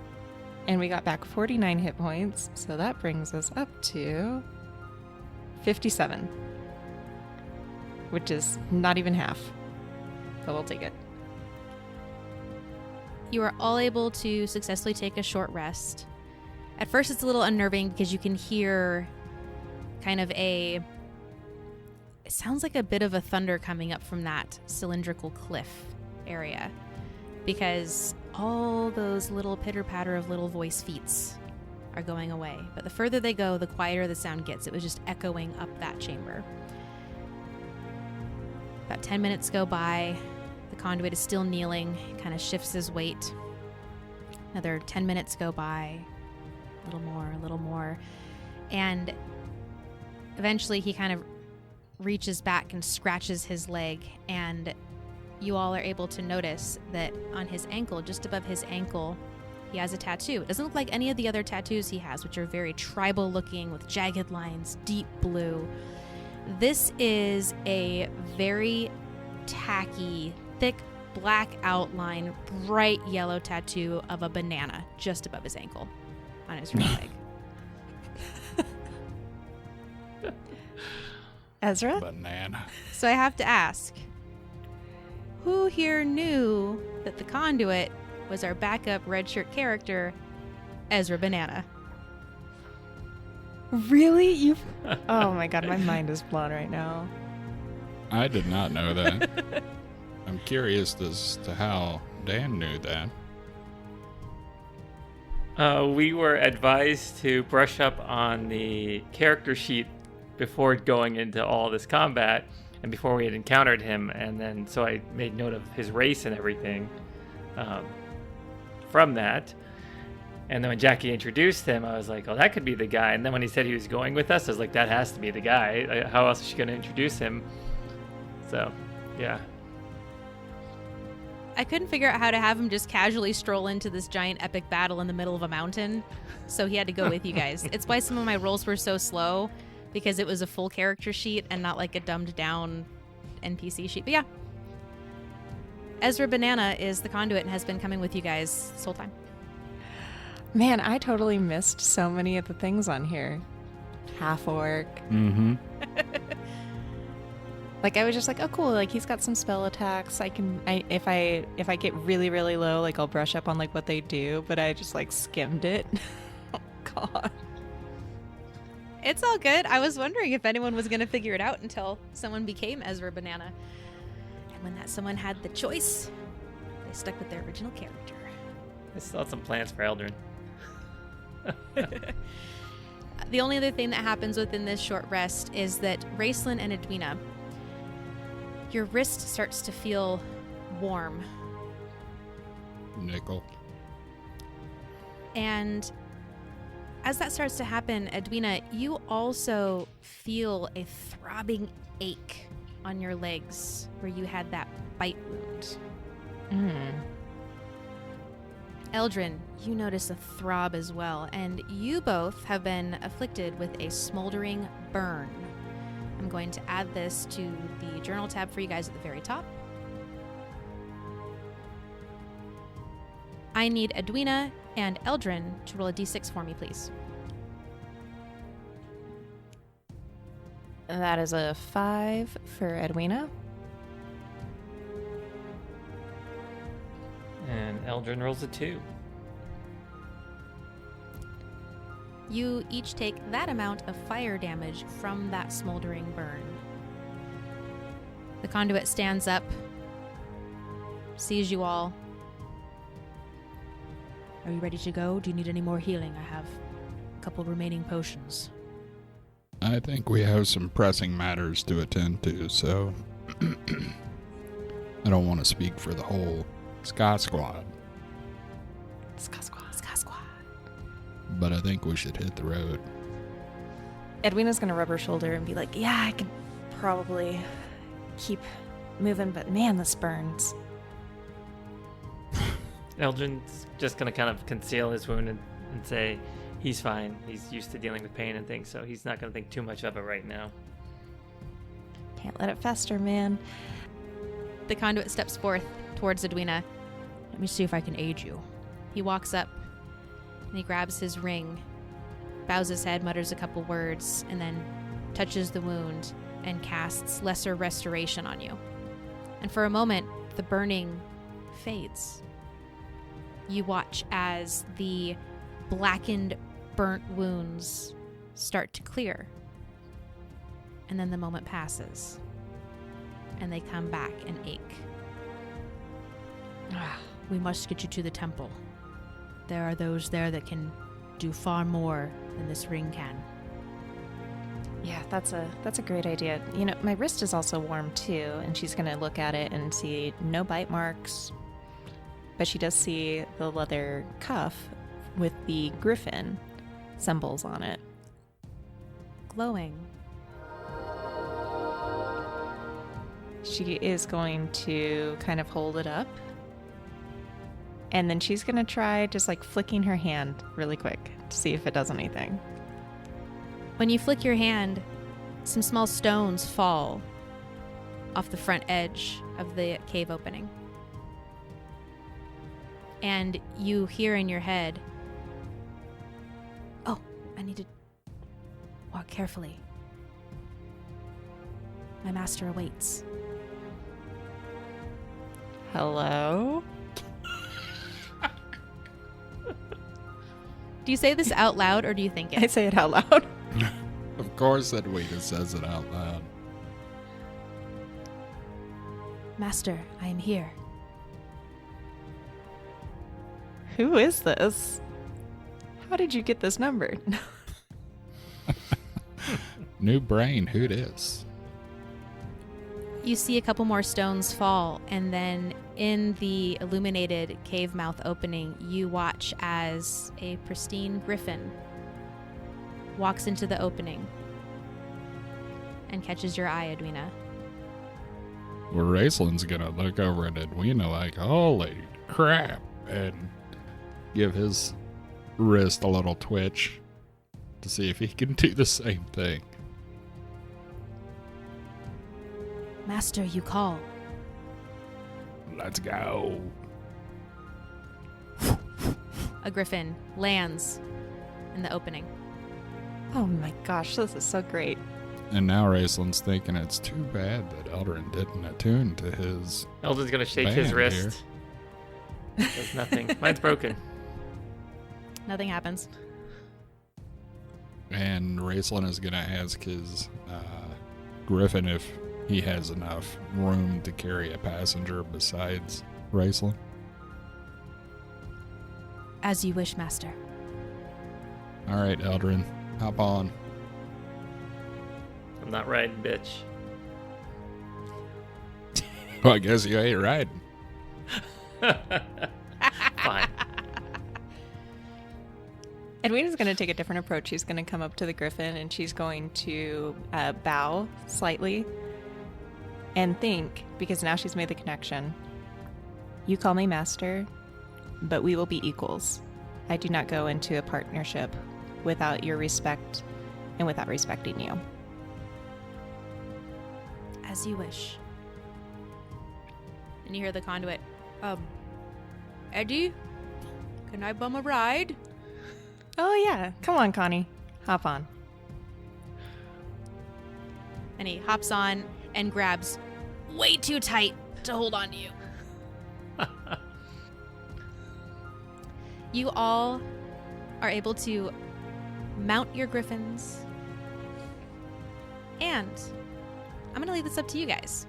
and we got back 49 hit points, so that brings us up to 57, which is not even half, but we'll take it. You are all able to successfully take a short rest. At first it's a little unnerving because you can hear kind of it sounds like a bit of a thunder coming up from that cylindrical cliff area, because all those little pitter-patter of little voice feets are going away. But the further they go, the quieter the sound gets. It was just echoing up that chamber. About 10 minutes go by. The conduit is still kneeling, kind of shifts his weight. Another 10 minutes go by. A little more. And eventually he kind of reaches back and scratches his leg, and you all are able to notice that on his ankle, just above his ankle, he has a tattoo. It doesn't look like any of the other tattoos he has, which are very tribal looking with jagged lines, deep blue. This is a very tacky, thick black outline, bright yellow tattoo of a banana just above his ankle on his right leg. Ezra? Banana. So I have to ask, who here knew that the conduit was our backup redshirt character, Ezra Banana? Really? Oh my god, my mind is blown right now. I did not know that. I'm curious as to how Dan knew that. We were advised to brush up on the character sheet before going into all this combat and before we had encountered him, and then so I made note of his race and everything from that. And then when Jackie introduced him, I was like, oh, that could be the guy. And then when he said he was going with us, I was like, that has to be the guy. How else is she going to introduce him? So, yeah. I couldn't figure out how to have him just casually stroll into this giant epic battle in the middle of a mountain, so he had to go with you guys. It's why some of my rolls were so slow, because it was a full character sheet and not like a dumbed down NPC sheet. But yeah, Ezra Banana is the conduit and has been coming with you guys this whole time. Man, I totally missed so many of the things on here. Half orc. Mm-hmm. Like, I was just like, oh, cool. Like, he's got some spell attacks. If I get really, really low, like, I'll brush up on, like, what they do. But I just, like, skimmed it. Oh, God. It's all good. I was wondering if anyone was going to figure it out until someone became Ezra Banana. And when that someone had the choice, they stuck with their original character. I still had some plans for Eldrin. The only other thing that happens within this short rest is that Raceland and Edwina, your wrist starts to feel warm. Nickel. And as that starts to happen, Edwina, you also feel a throbbing ache on your legs where you had that bite wound. Eldrin, you notice a throb as well, and you both have been afflicted with a smoldering burn. I'm going to add this to the journal tab for you guys at the very top. I need Edwina and Eldrin to roll a d6 for me, please. That is a 5 for Edwina. And Eldrin rolls a 2. You each take that amount of fire damage from that smoldering burn. The conduit stands up, sees you all. Are you ready to go? Do you need any more healing? I have a couple remaining potions. I think we have some pressing matters to attend to, so I don't want to speak for the whole SCA Squad, SCA Squad. but I think we should hit the road. Edwina's gonna rub her shoulder and be like, yeah, I can probably keep moving, but man, this burns. Eldrin's just going to kind of conceal his wound and say he's fine. He's used to dealing with pain and things, so he's not going to think too much of it right now. Can't let it fester, man. The conduit steps forth towards Edwina. Let me see if I can aid you. He walks up and he grabs his ring, bows his head, mutters a couple words, and then touches the wound and casts Lesser Restoration on you. And for a moment, the burning fades. You watch as the blackened, burnt wounds start to clear. And then the moment passes, and they come back and ache. We must get you to the temple. There are those there that can do far more than this ring can. Yeah, that's a great idea. You know, my wrist is also warm too, and she's gonna look at it and see no bite marks, but she does see the leather cuff with the griffin symbols on it. Glowing. She is going to kind of hold it up, and then she's gonna try just like flicking her hand really quick to see if it does anything. When you flick your hand, some small stones fall off the front edge of the cave opening. And you hear in your head, oh, I need to walk carefully. My master awaits. Hello? Do you say this out loud or do you think it? I say it out loud. Of course Edwina says it out loud. Master, I am here. Who is this? How did you get this number? New brain, who dis? You see a couple more stones fall, and then in the illuminated cave mouth opening, you watch as a pristine griffin walks into the opening and catches your eye, Edwina. Well, Raceland's gonna look over at Edwina like, holy crap, and give his wrist a little twitch to see if he can do the same thing. Master, you call. Let's go. A griffin lands in the opening. Oh my gosh, this is so great. And now Raceland's thinking it's too bad that Eldrin didn't attune to his Eldrin's going to shake his band wrist. Does nothing. Mine's broken. Nothing happens. And Raceland is going to ask his Griffin if he has enough room to carry a passenger besides Raceland. As you wish, Master. All right, Eldrin, hop on. I'm not riding, bitch. Well, I guess you ain't riding. Fine. Edwina's going to take a different approach. She's going to come up to the griffin and she's going to bow slightly and think, because now she's made the connection. You call me master, but we will be equals. I do not go into a partnership without your respect and without respecting you. As you wish. And you hear the conduit. Eddie, can I bum a ride? Oh yeah, come on, Connie. Hop on. And he hops on and grabs way too tight to hold on to you. You all are able to mount your griffins. And I'm going to leave this up to you guys.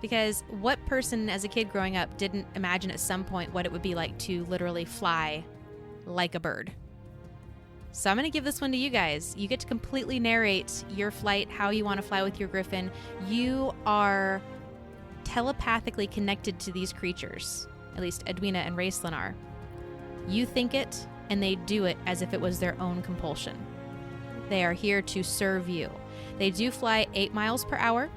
Because what person as a kid growing up didn't imagine at some point what it would be like to literally fly like a bird? So I'm going to give this one to you guys. You get to completely narrate your flight, how you want to fly with your griffin. You are telepathically connected to these creatures. At least Edwina and Raceland are. You think it, and they do it as if it was their own compulsion. They are here to serve you. They do fly 8 miles per hour,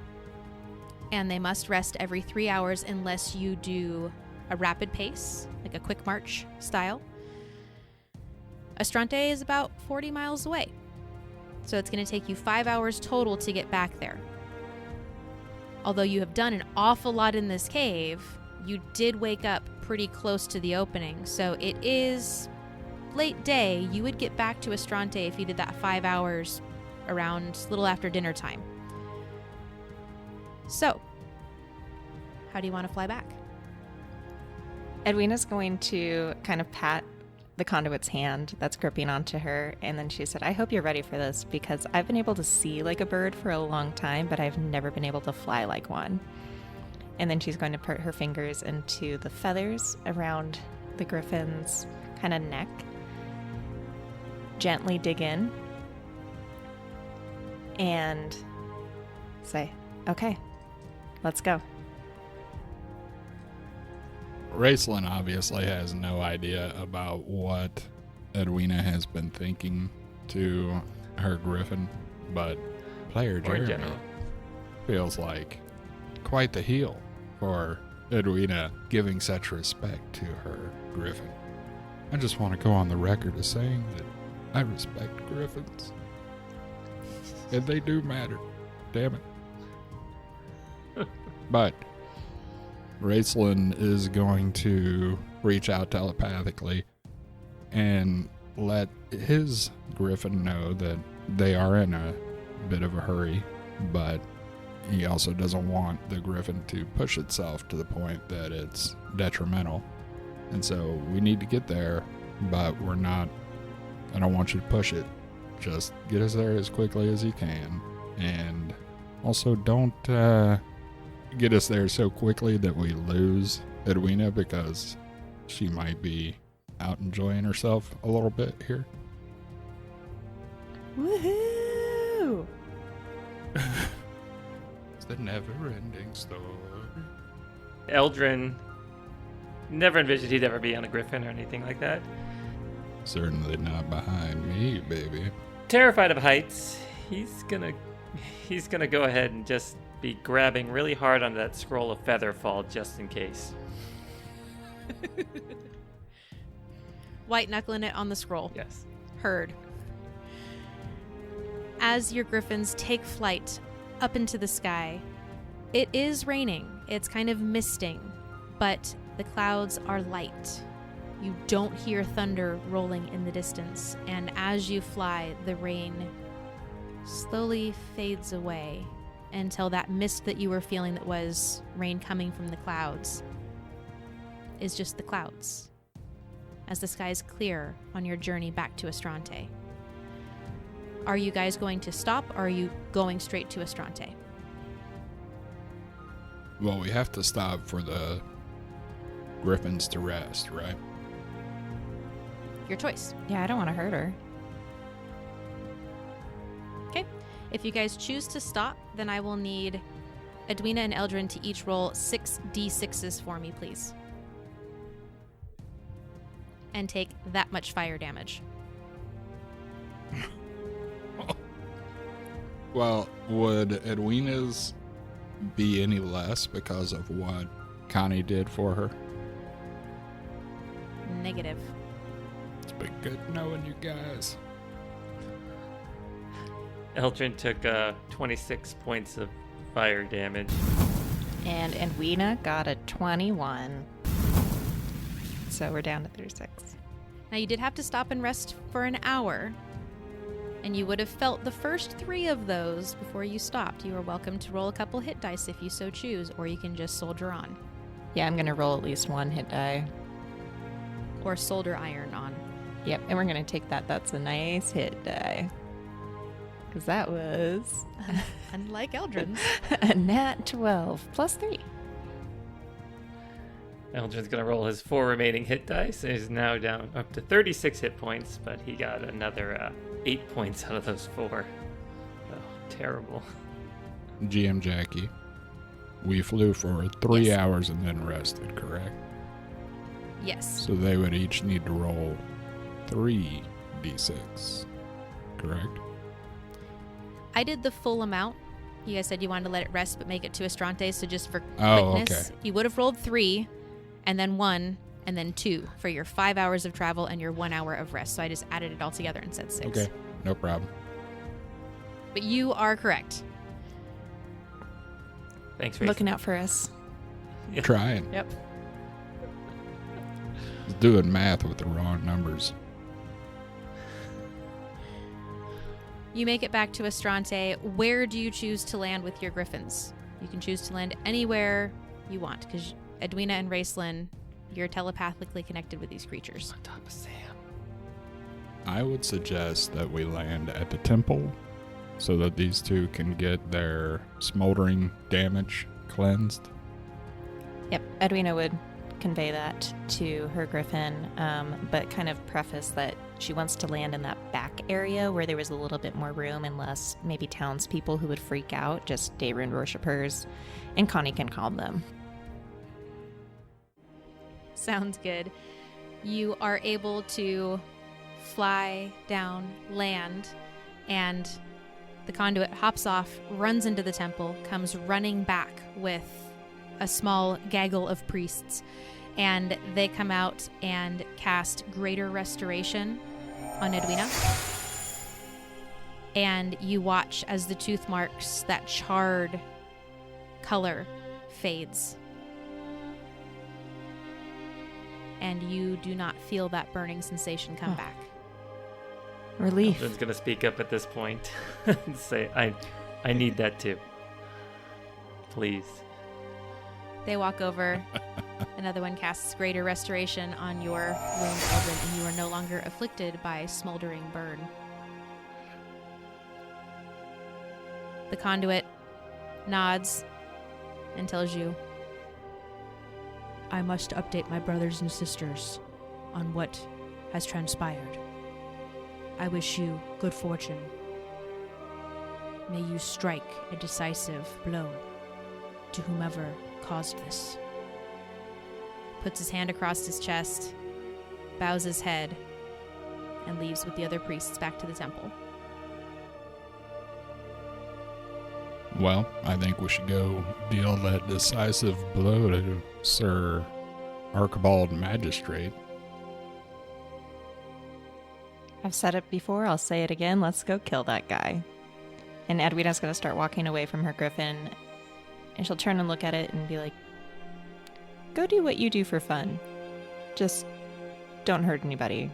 and they must rest every 3 hours unless you do a rapid pace, like a quick march style. Astrante is about 40 miles away, so it's going to take you 5 hours total to get back there. Although you have done an awful lot in this cave, you did wake up pretty close to the opening, so it is late day. You would get back to Astrante if you did that 5 hours around a little after dinner time. So, how do you want to fly back? Edwina's going to kind of pat the conduit's hand that's gripping onto her, and then she said, I hope you're ready for this, because I've been able to see like a bird for a long time, but I've never been able to fly like one. And then she's going to put her fingers into the feathers around the griffin's kind of neck, gently dig in, and say, okay, let's go. Raceland obviously has no idea about what Edwina has been thinking to her griffin, but player Or in Jeremy general. feels like quite the heel for Edwina giving such respect to her griffin. I just want to go on the record as saying that I respect griffins. And they do matter. Damn it. But Raceland is going to reach out telepathically and let his griffin know that they are in a bit of a hurry, but he also doesn't want the griffin to push itself to the point that it's detrimental. And so we need to get there, but I don't want you to push it. Just get us there as quickly as you can. And also don't get us there so quickly that we lose Edwina, because she might be out enjoying herself a little bit here. Woohoo! It's the never-ending story. Eldrin never envisioned he'd ever be on a griffin or anything like that. Certainly not behind me, baby. Terrified of heights, he's gonna go ahead and just be grabbing really hard on that scroll of Featherfall just in case. White knuckling it on the scroll. Yes. Heard. As your griffins take flight up into the sky, it is raining. It's kind of misting, but the clouds are light. You don't hear thunder rolling in the distance, and as you fly, the rain slowly fades away until that mist that you were feeling that was rain coming from the clouds is just the clouds, as the skies clear on your journey back to Astrante. Are you guys going to stop, or are you going straight to Astrante? Well, we have to stop for the griffins to rest, right? Your choice. Yeah, I don't want to hurt her. Okay. If you guys choose to stop, then I will need Edwina and Eldrin to each roll 6d6s for me, please. And take that much fire damage. Well, would Edwina's be any less because of what Connie did for her? Negative. It's been good knowing you guys. Eldrin took 26 points of fire damage. And Edwina got a 21. So we're down to 36. Now, you did have to stop and rest for an hour, and you would have felt the first 3 of those before you stopped. You are welcome to roll a couple hit dice if you so choose, or you can just soldier on. Yeah, I'm going to roll at least 1 hit die. Or solder iron on. Yep, and we're going to take that. That's a nice hit die. Because that was Unlike Eldrin's. a nat 12 plus 3. Eldrin's gonna roll his 4 remaining hit dice. And he's now down up to 36 hit points, but he got another 8 points out of those 4. Oh, terrible. GM Jackie, we flew for 3 Yes. hours and then rested, correct? Yes. So they would each need to roll 3d6, correct? I did the full amount. You guys said you wanted to let it rest but make it to Estrante, so just for Oh, quickness, okay. you would have rolled 3, and then 1, and then 2 for your 5 hours of travel and your 1 hour of rest. So I just added it all together and said 6. Okay, no problem. But you are correct. Thanks for Looking out for us. Yeah. Trying. Yep. Doing math with the wrong numbers. You make it back to Estrante. Where do you choose to land with your griffins? You can choose to land anywhere you want, because Edwina and Raceland, you're telepathically connected with these creatures. on top of Sam. I would suggest that we land at the temple so that these two can get their smoldering damage cleansed. Yep, Edwina would convey that to her griffin, but kind of preface that she wants to land in that back area where there was a little bit more room and less maybe townspeople who would freak out, just Dayrun worshippers, and Connie can calm them. Sounds good. You are able to fly down, land, and the conduit hops off, runs into the temple, comes running back with a small gaggle of priests, and they come out and cast Greater Restoration on Edwina. And you watch as the tooth marks, that charred color, fades. And you do not feel that burning sensation come back. Relief. Eldrin's gonna speak up at this point and say, I need that too. Please. They walk over. Another one casts Greater Restoration on your wound, Eldrin, and you are no longer afflicted by smoldering burn. The conduit nods and tells you, I must update my brothers and sisters on what has transpired. I wish you good fortune. May you strike a decisive blow to whomever caused this. Puts his hand across his chest, bows his head, and leaves with the other priests back to the temple. Well, I think we should go deal that decisive blow to Sir Archibald Magistrate. I've said it before, I'll say it again. Let's go kill that guy. And Edwina's going to start walking away from her griffin, and she'll turn and look at it and be like, go do what you do for fun. Just don't hurt anybody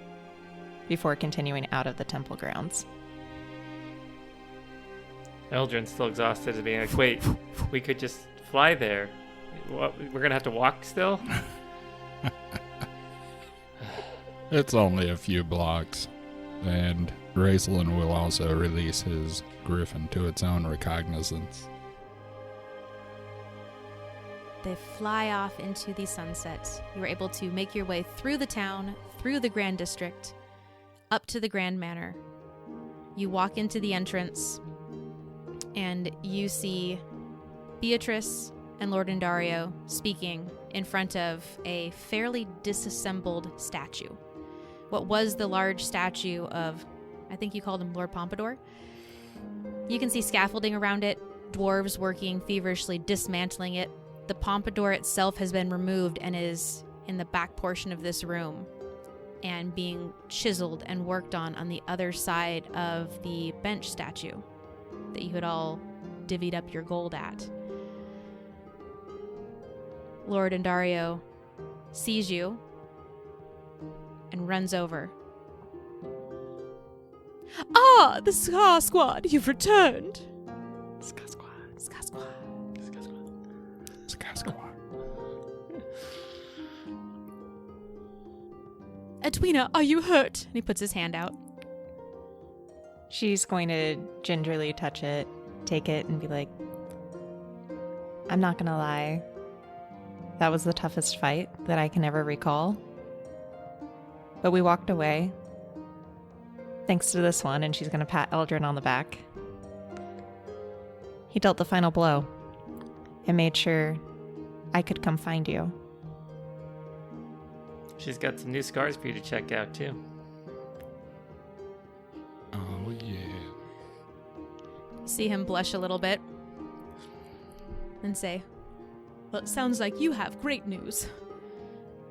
before continuing out of the temple grounds. Eldrin's still exhausted, being like, wait, we could just fly there. What, we're gonna have to walk still? It's only a few blocks, and Raceland will also release his griffin to its own recognizance. They fly off into the sunset. You are able to make your way through the town, through the Grand District, up to the Grand Manor. You walk into the entrance, and you see Beatrice and Lord Indario speaking in front of a fairly disassembled statue. What was the large statue of I think you called him Lord Pompadour. You can see scaffolding around it, dwarves working feverishly dismantling it. The Pompadour itself has been removed and is in the back portion of this room and being chiseled and worked on the other side of the bench statue that you had all divvied up your gold at. Lord Andario sees you and runs over. Ah, the SCA Squad, you've returned. SCA Squad. SCA Squad. SCA Squad. Edwina, are you hurt? And he puts his hand out. She's going to gingerly touch it, take it, and be like, I'm not gonna lie. That was the toughest fight that I can ever recall. But we walked away. Thanks to this one, and she's gonna pat Eldrin on the back. He dealt the final blow and made sure I could come find you. She's got some new scars for you to check out, too. Oh, yeah. You see him blush a little bit and say, Well, it sounds like you have great news.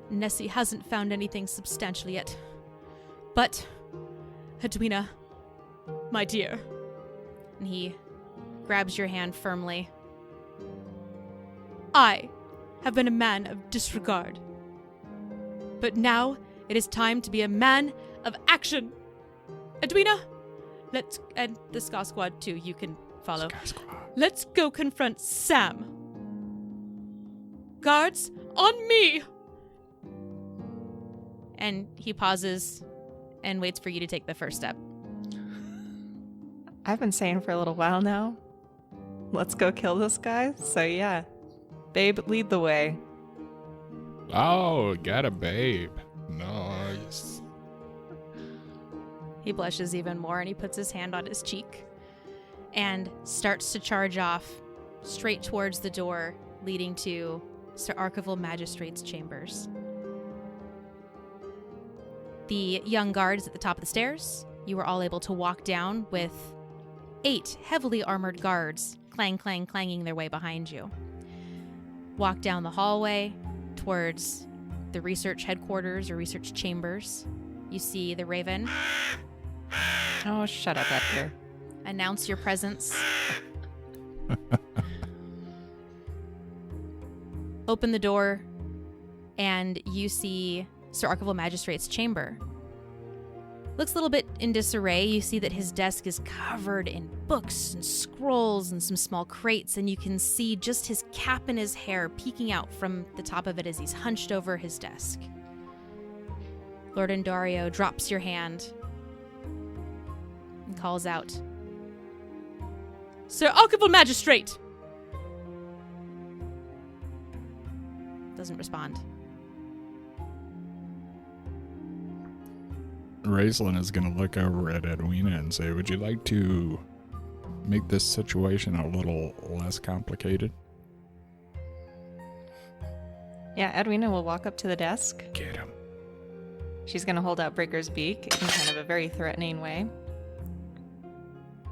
Nessie hasn't found anything substantial yet. But, Edwina, my dear. and he grabs your hand firmly. I have been a man of disregard. But now it is time to be a man of action. Edwina, and the SCA Squad too, you can follow. SCA Squad. Let's go confront Sam. Guards, on me! And he pauses and waits for you to take the first step. I've been saying for a little while now, let's go kill this guy. So yeah, babe, lead the way. Oh, got a babe. Nice. He blushes even more and he puts his hand on his cheek and starts to charge off straight towards the door leading to Sir Archival Magistrate's chambers. The young guards at the top of the stairs, you were all able to walk down with 8 heavily armored guards clang, clang, clanging their way behind you. Walk down the hallway towards the research headquarters or research chambers. You see the Raven Oh, shut up, Edgar. announce your presence. Open the door, and you see Sir Archival Magistrate's chamber. Looks a little bit in disarray. You see that his desk is covered in books and scrolls and some small crates, and you can see just his cap and his hair peeking out from the top of it as he's hunched over his desk. Lord Andario drops your hand and calls out, Sir Archival Magistrate! doesn't respond. Raislin is going to look over at Edwina and say, would you like to make this situation a little less complicated? Yeah, Edwina will walk up to the desk. Get him. She's going to hold out Breaker's beak in kind of a very threatening way.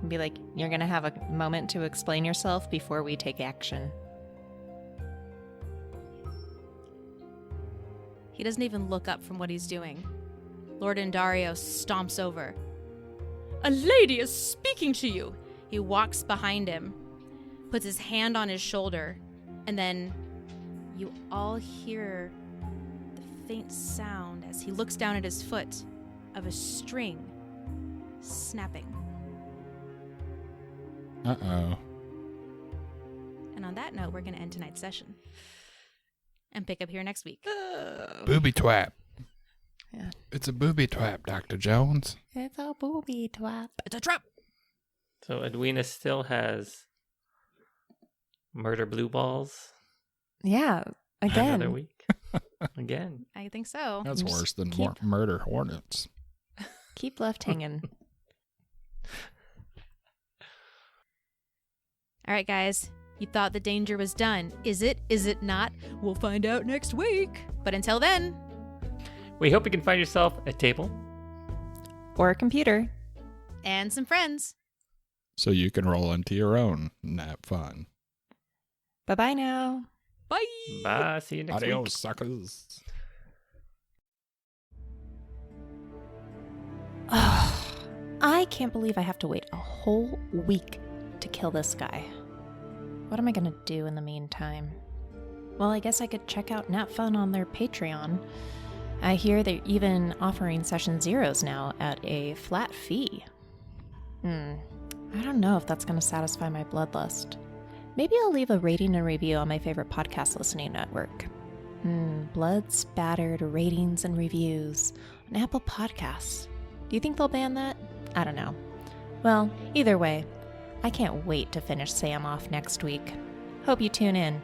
And be like, you're going to have a moment to explain yourself before we take action. He doesn't even look up from what he's doing. Lord Andario stomps over. A lady is speaking to you! He walks behind him, puts his hand on his shoulder, and then you all hear the faint sound as he looks down at his foot of a string snapping. Uh-oh. And on that note, we're going to end tonight's session and pick up here next week. Booby twap. Yeah. It's a booby twap, Dr. Jones. It's a booby twap. It's a trap! So Edwina still has murder blue balls Yeah, again. another week. Again. I think so. That's Just worse than keep- murder hornets. Keep left hanging. All right, guys. You thought the danger was done. Is it? Is it not? We'll find out next week. But until then, We hope you can find yourself a table, Or a computer. and some friends. So you can roll into your own NatFun. Bye-bye now. Bye. Bye. See you next week. Adios, suckers. I can't believe I have to wait a whole week to kill this guy. What am I gonna do in the meantime? Well, I guess I could check out NatFun on their Patreon. I hear they're even offering session zeros now at a flat fee. I don't know if that's gonna satisfy my bloodlust. Maybe I'll leave a rating and review on my favorite podcast listening network. Blood spattered ratings and reviews on Apple Podcasts. Do you think they'll ban that? I don't know. Well, either way, I can't wait to finish Sam off next week. Hope you tune in.